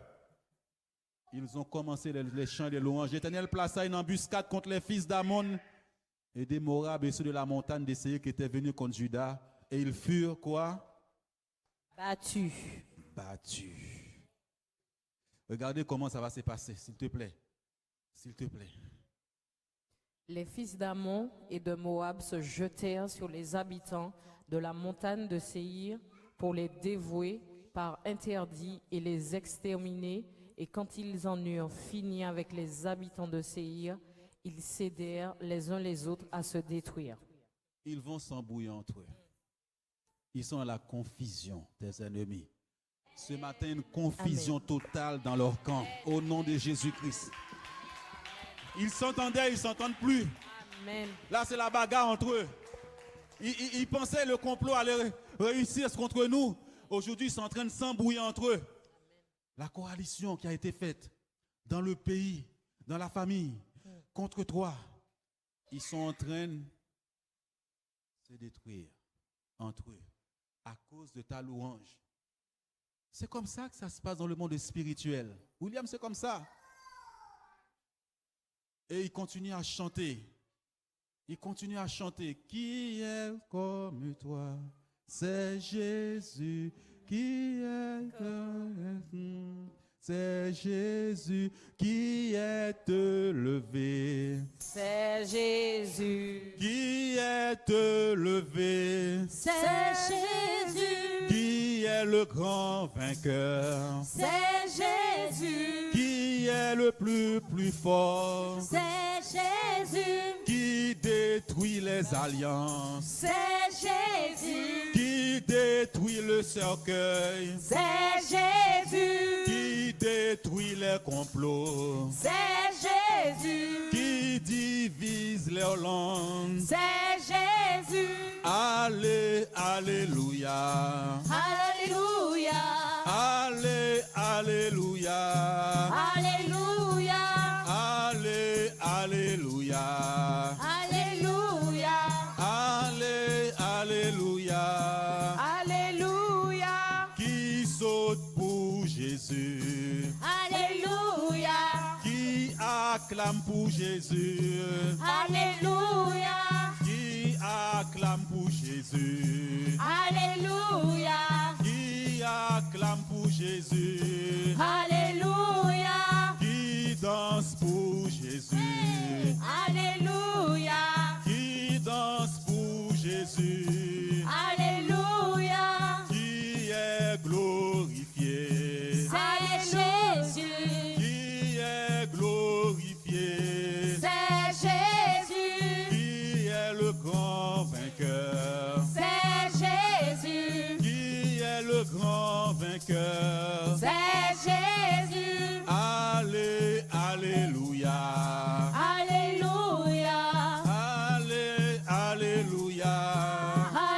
Ils ont commencé les chants et les louanges. L'Éternel plaça une embuscade contre les fils d'Ammon et des Moab et ceux de la montagne des Séhir qui étaient venus contre Juda. Et ils furent quoi? Battus. Battus. Regardez comment ça va se passer, s'il te plaît. S'il te plaît. Les fils d'Ammon et de Moab se jetèrent sur les habitants de la montagne de Séhir pour les dévouer par interdit et les exterminer. Et quand ils en eurent fini avec les habitants de Séhir, ils cédèrent les uns les autres à se détruire. Ils vont s'embrouiller entre eux. Ils sont à la confusion des ennemis. Ce matin, une confusion totale dans leur camp, au nom de Jésus-Christ. Ils s'entendaient, ils ne s'entendent plus. Amen. Là, c'est la bagarre entre eux. Ils pensaient que le complot allait réussir contre nous. Aujourd'hui, ils sont en train de s'embrouiller entre eux. La coalition qui a été faite dans le pays, dans la famille, contre toi, ils sont en train de se détruire entre eux à cause de ta louange. C'est comme ça que ça se passe dans le monde spirituel. William, c'est comme ça. Et il continue à chanter. Il continue à chanter. Qui est comme toi? C'est Jésus. Qui est comme... C'est Jésus qui est élevé. C'est Jésus. Qui est élevé. C'est Jésus. Qui est le grand vainqueur. C'est Jésus. Qui est le plus fort. C'est Jésus. Qui détruit les alliances. C'est Jésus. Qui détruit le cercueil. C'est Jésus. Qui détruit les complots. C'est Jésus. Qui divise les langues. C'est Jésus. Allez, alléluia. Alléluia. Allez, alléluia. Alléluia. Allez, alléluia. Alléluia. Allez, alléluia. Alléluia. Qui saute pour Jésus. Alléluia. Qui acclame pour Jésus. Alléluia. Qui acclame pour Jésus. Alléluia. Qui acclame pour Jésus. Alléluia. Qui danse pour Jésus. Alléluia. Qui danse pour Jésus. Alléluia. Qui est glorifié. C'est Jésus. Qui est glorifié. C'est Jésus. Qui est le grand vainqueur. C'est Jésus. Qui est le grand vainqueur. C'est Jésus. Allez, alléluia. Alléluia. Allez, alléluia.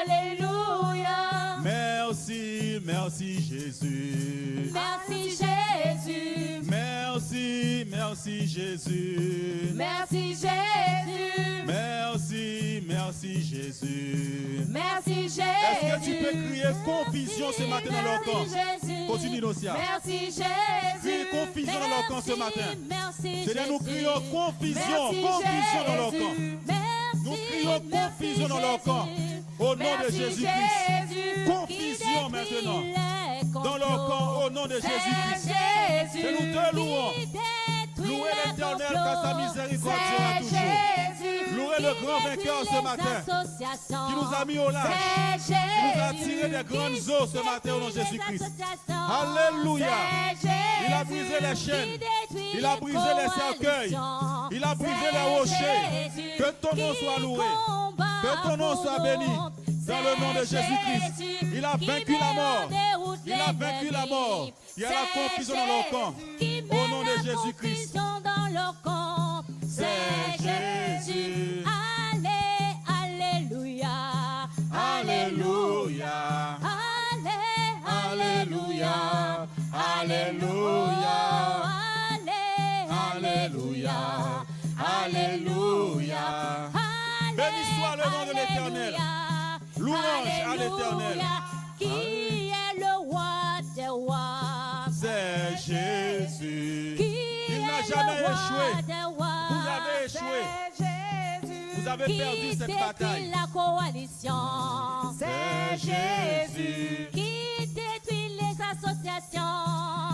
Alléluia. Merci, merci Jésus. Merci Jésus. Merci, merci Jésus. Merci Jésus. Merci, merci Jésus. Merci Jésus. Est-ce que tu peux crier confusion ce matin dans leur camp? Jésus. Continue, Nosia. Merci Jésus. Crie confusion dans leur camp ce matin. Merci C'est-à-dire nous crions confusion, Merci confusion dans leur Jésus. camp. Merci, Nous crions merci confusion dans leur camp. Jésus. Au nom de Merci Jésus-Christ. Jésus. Confusion Qui maintenant. détruit les Dans leur camp, complots. au nom de C'est Jésus-Christ. Jésus. Et nous te louons. Qui détruit Louez les l'Éternel complots. car sa miséricorde C'est sera toujours. Jésus. Louez le Qui grand détruit vainqueur ce les matin. associations. Qui nous a mis au large. C'est Qui nous a Jésus. tiré des grandes Qui eaux ce matin au nom de détruit les Jésus-Christ. associations. Alléluia. C'est Jésus. Il a brisé les chaînes. Qui détruit Il a brisé les cercueils. coalitions. Il a brisé C'est les rochers. Jésus. Que ton nom soit Qui loué. combat Que ton nom pour soit nous. béni. Dans le nom de C'est Jésus-Christ. Jésus. Il a Qui vaincu la met mort. en déroute Il a vaincu la mort. Il y a la C'est confusion dans leur camp. Jésus. Qui Au met nom de la Jésus-Christ. confusion dans leur camp. C'est Jésus. Allez, alléluia. Alléluia. Allez, Alléluia. Alléluia. Alléluia. Alléluia. Béni soit le nom de l'Éternel. Louange à l'Éternel. Qui est le roi des rois? C'est Jésus. Qui Il n'a est jamais le roi échoué. des rois? Vous avez échoué. Vous avez perdu Qui cette détruit bataille. la coalition? C'est Jésus. Qui détruit les associations?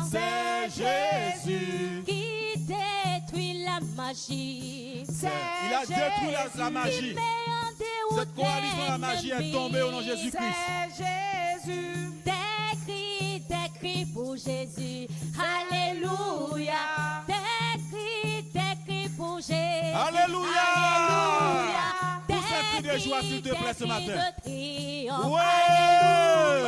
C'est Jésus. Qui détruit la magie? Il a détruit la magie. Qui met en déroute Cette coalition de la magie est l'ennemi. tombée au nom de Jésus-Christ. Jésus. Des cris pour Jésus. Alléluia. Des cris pour Jésus. Alléluia. Alléluia. Pousse un cri de joie, s'il te plaît, ce Des matin. cris de triomphe. Ouais.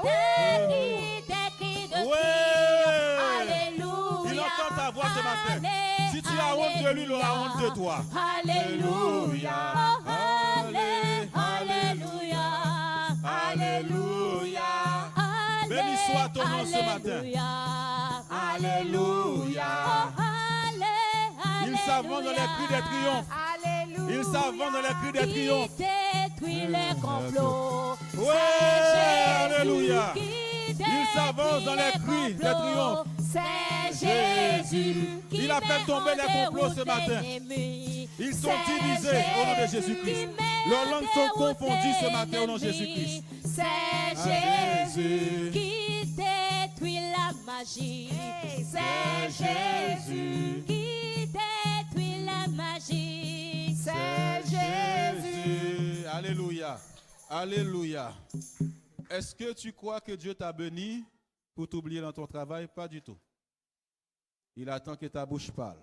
Des cris de Ouais. triomphe. Alléluia. Il entend ta voix ce matin. Si tu as honte de lui, il aura honte de toi. Alléluia. Oh, Alléluia. Alléluia. Alléluia. soit ton nom ce matin. Alléluia. Ils s'avancent dans les cris de triomphe. Ils s'avancent dans les cris de triomphe. Qui détruit les complots. Ouais, alléluia. Ils s'avancent dans les cris de triomphe. C'est Jésus qui Il a fait tomber les complots ce matin. Ils sont divisés au nom de Jésus-Christ. Leurs langues sont confondues ce matin au nom de Jésus-Christ. C'est Jésus qui détruit la magie. C'est Jésus qui détruit la magie. C'est Jésus. Alléluia. Alléluia. Est-ce que tu crois que Dieu t'a béni pour t'oublier dans ton travail? Pas du tout. Il attend que ta bouche parle.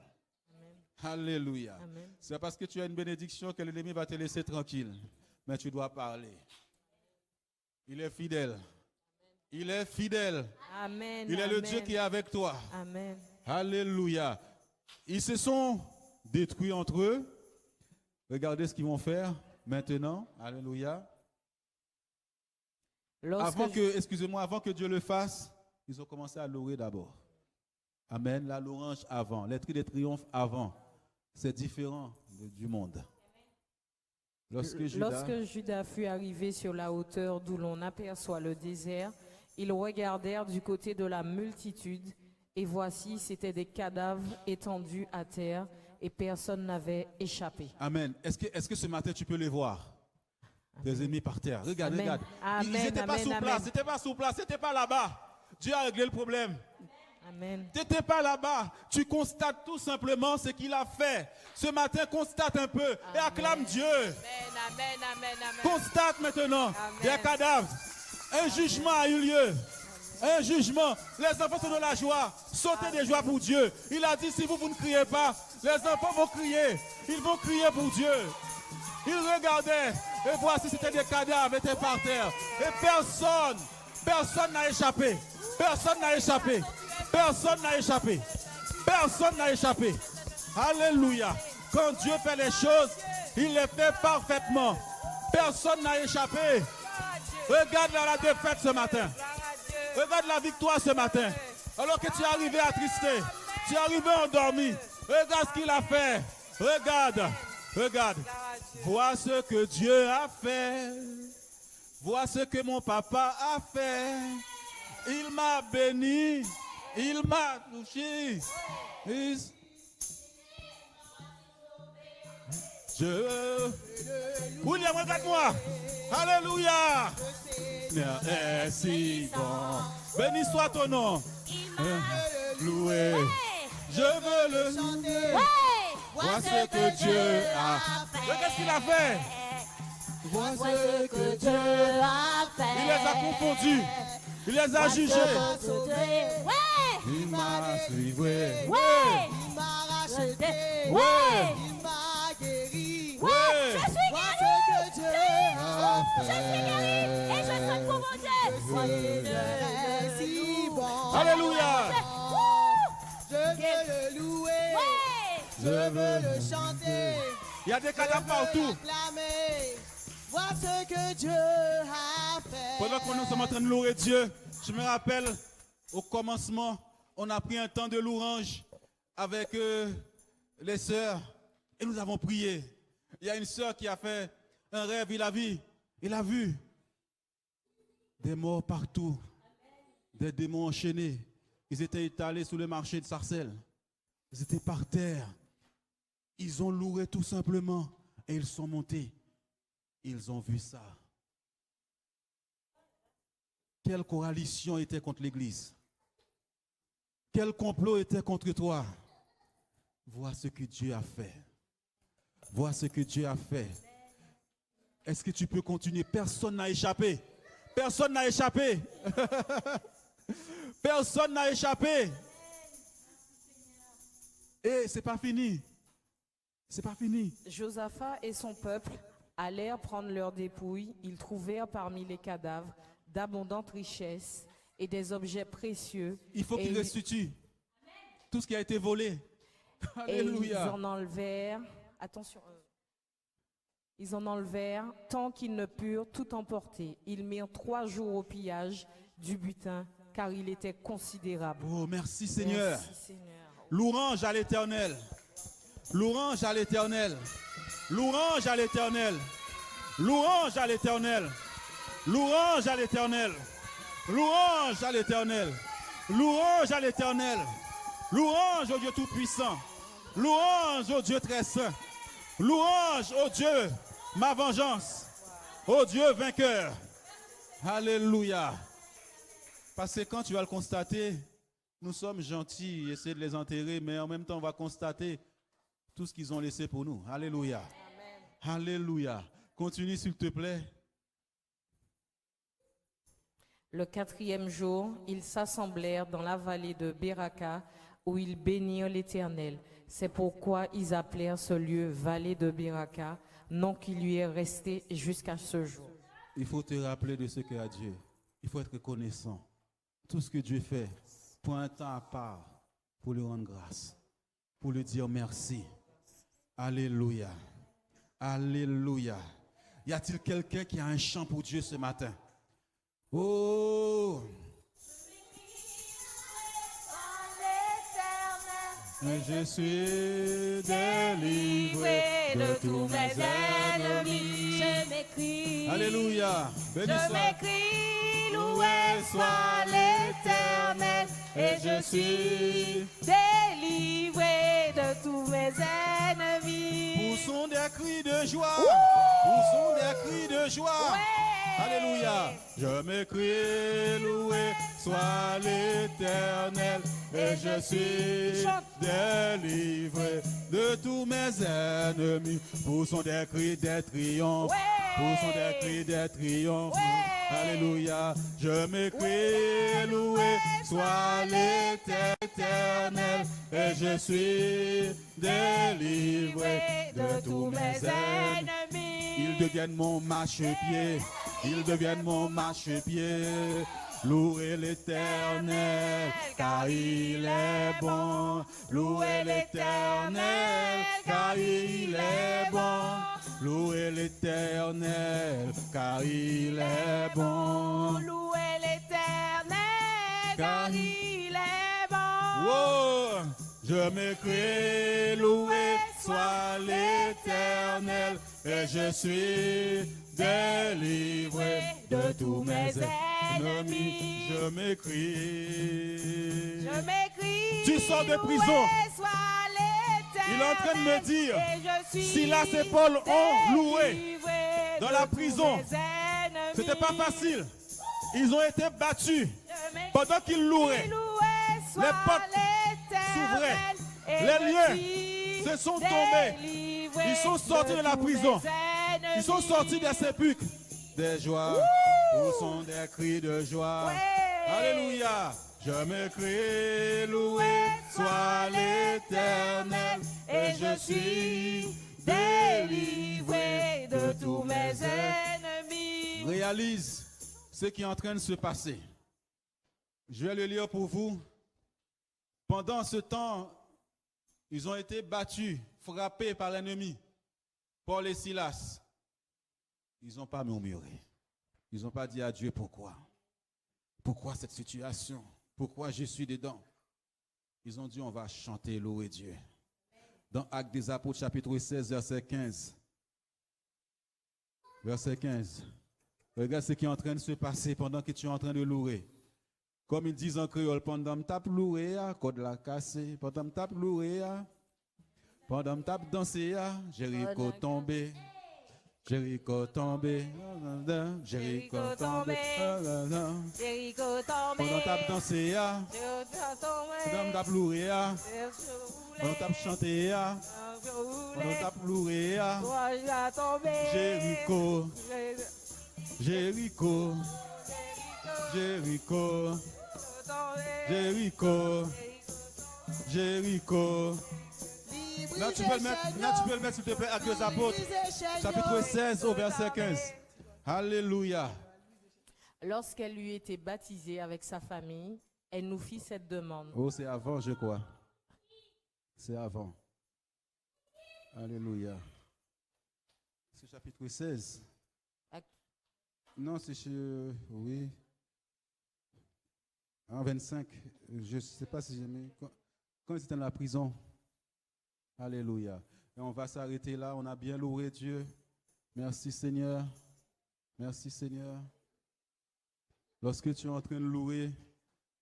Alléluia. C'est parce que tu as une bénédiction que l'ennemi va te laisser tranquille. Mais tu dois parler. Il est fidèle. Il est fidèle. Amen. Il est le Dieu qui est avec toi. Amen. Alléluia. Ils se sont détruits entre eux. Regardez ce qu'ils vont faire maintenant. Alléluia. Avant que Dieu le fasse, ils ont commencé à louer d'abord. Amen. La louange avant, les cris de triomphe avant. C'est différent du monde. Lorsque Judas fut arrivé sur la hauteur d'où l'on aperçoit le désert, ils regardèrent du côté de la multitude, et voici, c'étaient des cadavres étendus à terre, et personne n'avait échappé. Amen. Est-ce que ce matin tu peux les voir? Des ennemis par terre. Regarde, Amen. regarde. Amen. Ils n'étaient pas sur place, c'était pas sur place, c'était pas là-bas. Dieu a réglé le problème. Amen. Tu n'étais pas là-bas. Tu constates tout simplement ce qu'il a fait. Ce matin, constate un peu et acclame Dieu. Amen. Constate maintenant Amen. des cadavres. Un jugement a eu lieu. Un jugement. Les enfants sont de la joie. Sautez des joies pour Dieu. Il a dit, si vous ne criez pas, les enfants vont crier. Ils vont crier pour Dieu. Ils regardaient. Et voici, c'était des cadavres, étaient par terre. Et personne n'a échappé. Personne n'a échappé. Personne n'a échappé. Personne n'a échappé. Alléluia. Quand Dieu fait les choses, il les fait parfaitement. Personne n'a échappé. Regarde la défaite ce matin. Regarde la victoire ce matin. Alors que tu es arrivé attristé, tu es arrivé endormi. Regarde ce qu'il a fait. Regarde. Vois ce que Dieu a fait. Vois ce que mon papa a fait. Il m'a béni. Il m'a touché. William, regarde-moi. Alléluia. est si bon. Béni soit ton nom. Loué. Je veux le chanter. Vois ce que Dieu a fait. Qu'est-ce qu'il a fait? Vois ce que Dieu a fait. Il les a confondus. Il les a jugés. Il m'a suivi. Il m'a racheté. Il m'a guéri. Je suis guéri. Je suis guéri. Et je chante pour mon Dieu. Si bon. Alléluia. Je veux le louer. Je veux le chanter. Il y a des cadavres partout. Vois ce que Dieu a fait. Pendant que nous sommes en train de louer Dieu, je me rappelle au commencement, on a pris un temps de louange avec les sœurs et nous avons prié. Il y a une sœur qui a fait un rêve, il a vu des morts partout, des démons enchaînés. Ils étaient étalés sur le marché de Sarcelles. Ils étaient par terre. Ils ont loué tout simplement et ils sont montés. Ils ont vu ça. Quelle coalition était contre l'Église? Quel complot était contre toi? Vois ce que Dieu a fait. Vois ce que Dieu a fait. Est-ce que tu peux continuer? Personne n'a échappé. Personne n'a échappé. Personne n'a échappé. Et c'est pas fini. C'est pas fini. Josaphat et son peuple allèrent prendre leurs dépouilles. Ils trouvèrent parmi les cadavres d'abondantes richesses et des objets précieux. Il faut qu'ils restituent tout ce qui a été volé. Alléluia. Et ils en enlevèrent, attention, ils en enlevèrent tant qu'ils ne purent tout emporter. Ils mirent 3 jours au pillage du butin car il était considérable. Oh, merci Seigneur. Merci, Seigneur. Louange à l'Éternel. Louange à l'Éternel. Louange à l'Éternel. Louange à l'Éternel. Louange à l'Éternel. Louange à l'Éternel. Louange à l'Éternel. Louange au Dieu Tout-Puissant. Louange au Dieu très saint. Louange au Dieu, ma vengeance. Au Dieu vainqueur. Alléluia. Parce que quand tu vas le constater, nous sommes gentils, essayer de les enterrer, mais en même temps, on va constater tout ce qu'ils ont laissé pour nous. Alléluia. Amen. Alléluia. Continue, s'il te plaît. Le 4e jour, ils s'assemblèrent dans la vallée de Beraka, où ils bénirent l'Éternel. C'est pourquoi ils appelèrent ce lieu vallée de Beraka, nom qui lui est resté jusqu'à ce jour. Il faut te rappeler de ce qu'a Dieu. Il faut être reconnaissant. Tout ce que Dieu fait, prends un temps à part pour lui rendre grâce, pour lui dire merci. Alléluia. Alléluia. Y a-t-il quelqu'un qui a un chant pour Dieu ce matin? Oh! Je suis délivré de tous mes ennemis. Je m'écris. Alléluia. Béni Je soit. m'écrie, loué soit l'Éternel, et je suis délivré de tous mes ennemis. Poussons des cris de joie. Poussons des cris de joie. Alléluia. Je m'écris, loué soit l'Éternel, et je suis délivré de tous mes ennemis. Poussons des cris de triomphe. Poussons des cris de triomphe. Alléluia. Je m'écris, loué soit l'Éternel, et je suis délivré de tous mes ennemis. Ils deviennent mon marchepied. Ils deviennent mon marchepied. Louez l'Éternel, car il est bon. Louez l'Éternel, car il est bon. Louez l'Éternel, car il est bon. Louez l'Éternel, car il est bon. Oh, je m'écris, loué soit l'Éternel, et je suis délivré de tous mes ennemis. Je m'écris. Je m'écris. Tu sors de prison. Il est en train de me dire, Silas et Paul ont loué dans la prison. C'était pas facile. Ils ont été battus. Pendant qu'ils louaient, les portes s'ouvraient. Les liens se sont tombés. Ils sont sortis de la prison. Ils sont sortis des sépulcres. Des joies. Poussons des cris de joie. Alléluia. Je m'écris, loué soit l'Éternel, et je suis délivré de tous mes ennemis. Réalise ce qui est en train de se passer. Je vais le lire pour vous. Pendant ce temps, ils ont été battus, frappés par l'ennemi, Paul et Silas. Ils n'ont pas murmuré. Ils n'ont pas dit à Dieu pourquoi. Pourquoi cette situation? Pourquoi je suis dedans? Ils ont dit on va chanter, louer Dieu. Dans Actes des Apôtres, chapitre 16, verset 15. Verset 15. Regarde ce qui est en train de se passer pendant que tu es en train de louer. Comme ils disent en créole, pendant que tu loué, code la cassé. Pendant que tu loué, pendant que tu dansé, Jéricho tombé. Jéricho tombé, Jéricho tombé, Jéricho tombé. pendant t'as dansé, pendant t'as pleuré, pendant t'as chanté, pendant t'as pleuré, Jéricho, Jéricho, Jéricho, Jéricho, Jéricho. Là, tu peux le mettre, s'il te plaît, Actes des Apôtres, chapitre 16 au verset 15. Alléluia. Lorsqu'elle eut été baptisée avec sa famille, elle nous fit cette demande. Oh, c'est avant, je crois. C'est avant. Alléluia. C'est chapitre 16. Acte. Non, c'est chez... Oui. En 25, je ne sais pas si j'aimais. Quand ils étaient dans la prison. Alléluia. Et on va s'arrêter là. On a bien loué Dieu. Merci Seigneur. Merci Seigneur. Lorsque tu es en train de louer,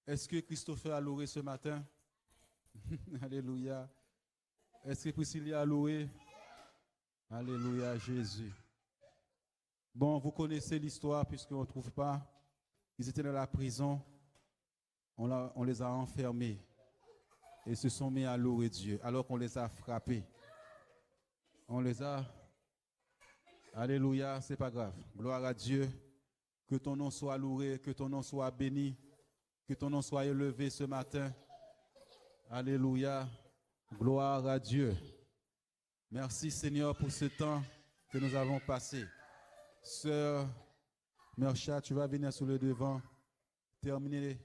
est-ce que Christopher a loué ce matin? Alléluia. Est-ce que Priscilla a loué? Alléluia, Jésus. Bon, vous connaissez l'histoire puisqu'on ne trouve pas. Ils étaient dans la prison. On les a enfermés. Et se sont mis à louer Dieu alors qu'on les a frappés. On les a... Alléluia, c'est pas grave. Gloire à Dieu. Que ton nom soit loué, que ton nom soit béni, que ton nom soit élevé ce matin. Alléluia. Gloire à Dieu. Merci Seigneur pour ce temps que nous avons passé. Sœur Mercha, tu vas venir sur le devant, terminer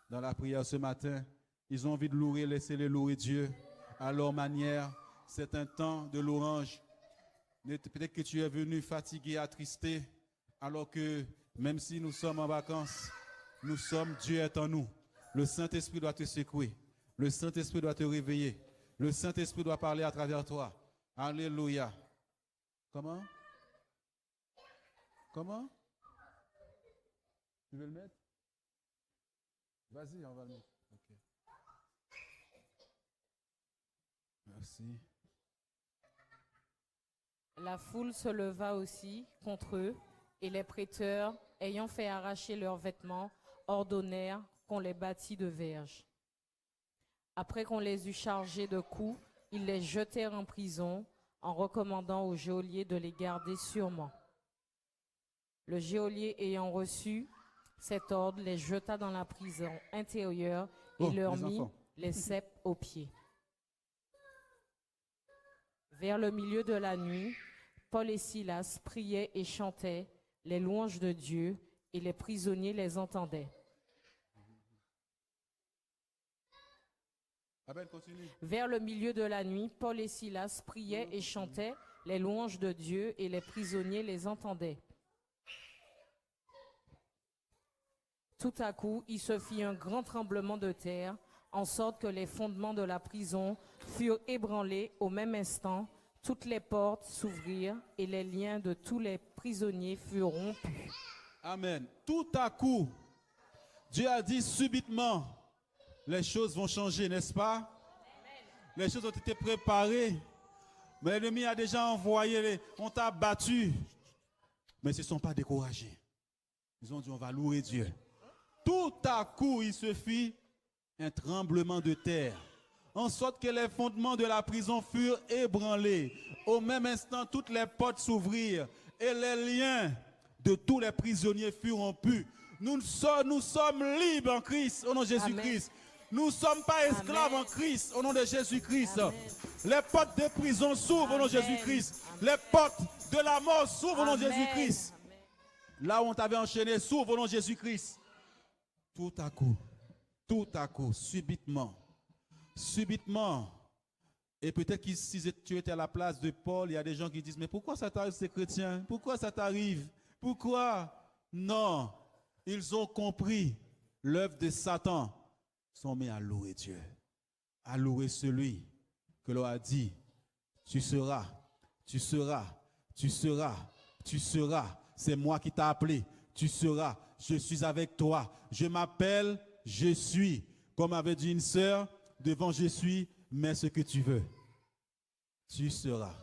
dans la prière ce matin. Ils ont envie de louer, laissez-les louer Dieu à leur manière. C'est un temps de louange. Peut-être que tu es venu fatigué, attristé, alors que même si nous sommes en vacances, nous sommes, Dieu est en nous. Le Saint-Esprit doit te secouer. Le Saint-Esprit doit te réveiller. Le Saint-Esprit doit parler à travers toi. Alléluia. Comment? Comment? Tu veux le mettre? Vas-y, on va le mettre. Okay. Merci. La foule se leva aussi contre eux, et les prêteurs, ayant fait arracher leurs vêtements, ordonnèrent qu'on les bâtît de verges. Après qu'on les eut chargés de coups, ils les jetèrent en prison, en recommandant au geôlier de les garder sûrement. Le geôlier ayant reçu cet ordre, les jeta dans la prison intérieure et leur mit les ceps aux pieds. Vers le milieu de la nuit, Paul et Silas priaient et chantaient les louanges de Dieu, et les prisonniers les entendaient. Vers le milieu de la nuit, Paul et Silas priaient et chantaient les louanges de Dieu, et les prisonniers les entendaient. Tout à coup, il se fit un grand tremblement de terre, en sorte que les fondements de la prison furent ébranlés au même instant. Toutes les portes s'ouvrirent et les liens de tous les prisonniers furent rompus. Amen. Tout à coup, Dieu a dit subitement, les choses vont changer, n'est-ce pas? Amen. Les choses ont été préparées, mais l'ennemi a déjà envoyé, on t'a battu, mais ils ne se sont pas découragés. Ils ont dit, on va louer Dieu. Tout à coup, il se fit un tremblement de terre, en sorte que les fondements de la prison furent ébranlés. Au même instant, toutes les portes s'ouvrirent et les liens de tous les prisonniers furent rompus. Nous sommes libres en Christ, au nom de Jésus-Christ. Nous ne sommes pas esclaves en Christ, au nom de Jésus-Christ. Les portes des prisons s'ouvrent au nom de Jésus-Christ. Les portes de la mort s'ouvrent au nom de Jésus-Christ. Là où on t'avait enchaîné s'ouvre au nom de Jésus-Christ. Tout à coup, subitement, et peut-être que si tu étais à la place de Paul, il y a des gens qui disent, mais pourquoi ça t'arrive ces chrétiens? Pourquoi ça t'arrive? Pourquoi? Non, ils ont compris l'œuvre de Satan. Ils sont mis à louer Dieu, à louer celui que l'on a dit, tu seras, c'est moi qui t'ai appelé, tu seras, je suis avec toi, je m'appelle, je suis. Comme avait dit une sœur, devant je suis, mets ce que tu veux. Tu seras.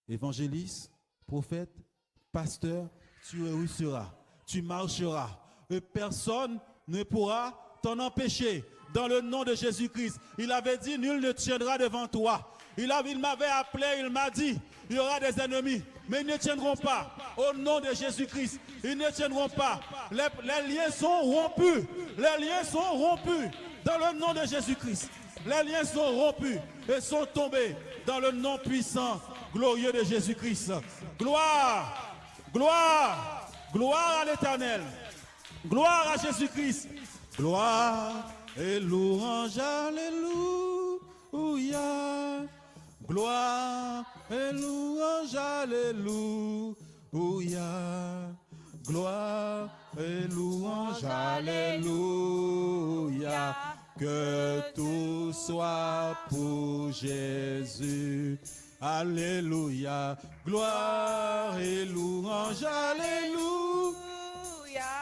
Évangéliste, prophète, pasteur, tu réussiras. Tu marcheras. Et personne ne pourra t'en empêcher. Dans le nom de Jésus-Christ. Il avait dit, nul ne tiendra devant toi. Il m'avait appelé, il m'a dit, il y aura des ennemis, mais ils ne tiendront pas. Au nom de Jésus-Christ, ils ne tiendront pas. Les liens sont rompus. Les liens sont rompus dans le nom de Jésus-Christ. Les liens sont rompus et sont tombés dans le nom puissant, glorieux de Jésus-Christ. Gloire, gloire, gloire à l'Éternel. Gloire à Jésus-Christ. Gloire et louange, alléluia. Gloire et louange, alléluia. Gloire et louange, alléluia. Que tout soit pour Jésus. Alléluia. Gloire et louange, alléluia.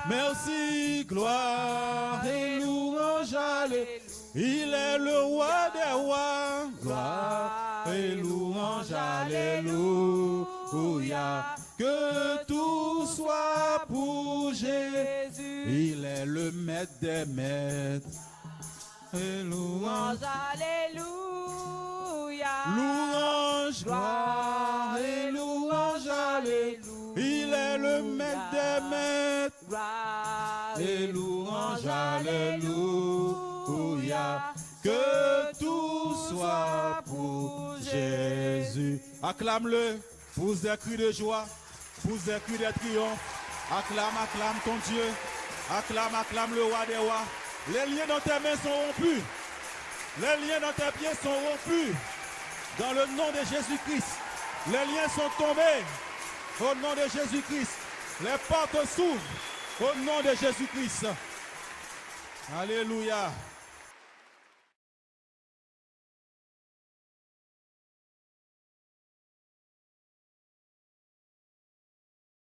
Merci, gloire et louange, alléluia. Il est le roi des rois. Gloire et louange, alléluia. Que tout soit pour Jésus. Il est le maître des maîtres. Et louange, alléluia. Louange, gloire et louange, alléluia. Il est le maître des maîtres. Et louange, alléluia. Que tout soit pour Jésus. Acclame-le, pousse des cris de joie, pousse des cris de triomphe. Acclame, acclame ton Dieu. Acclame, acclame le roi des rois. Les liens dans tes mains sont rompus. Les liens dans tes pieds sont rompus. Dans le nom de Jésus-Christ. Les liens sont tombés. Au nom de Jésus-Christ. Les portes s'ouvrent. Au nom de Jésus-Christ. Alléluia.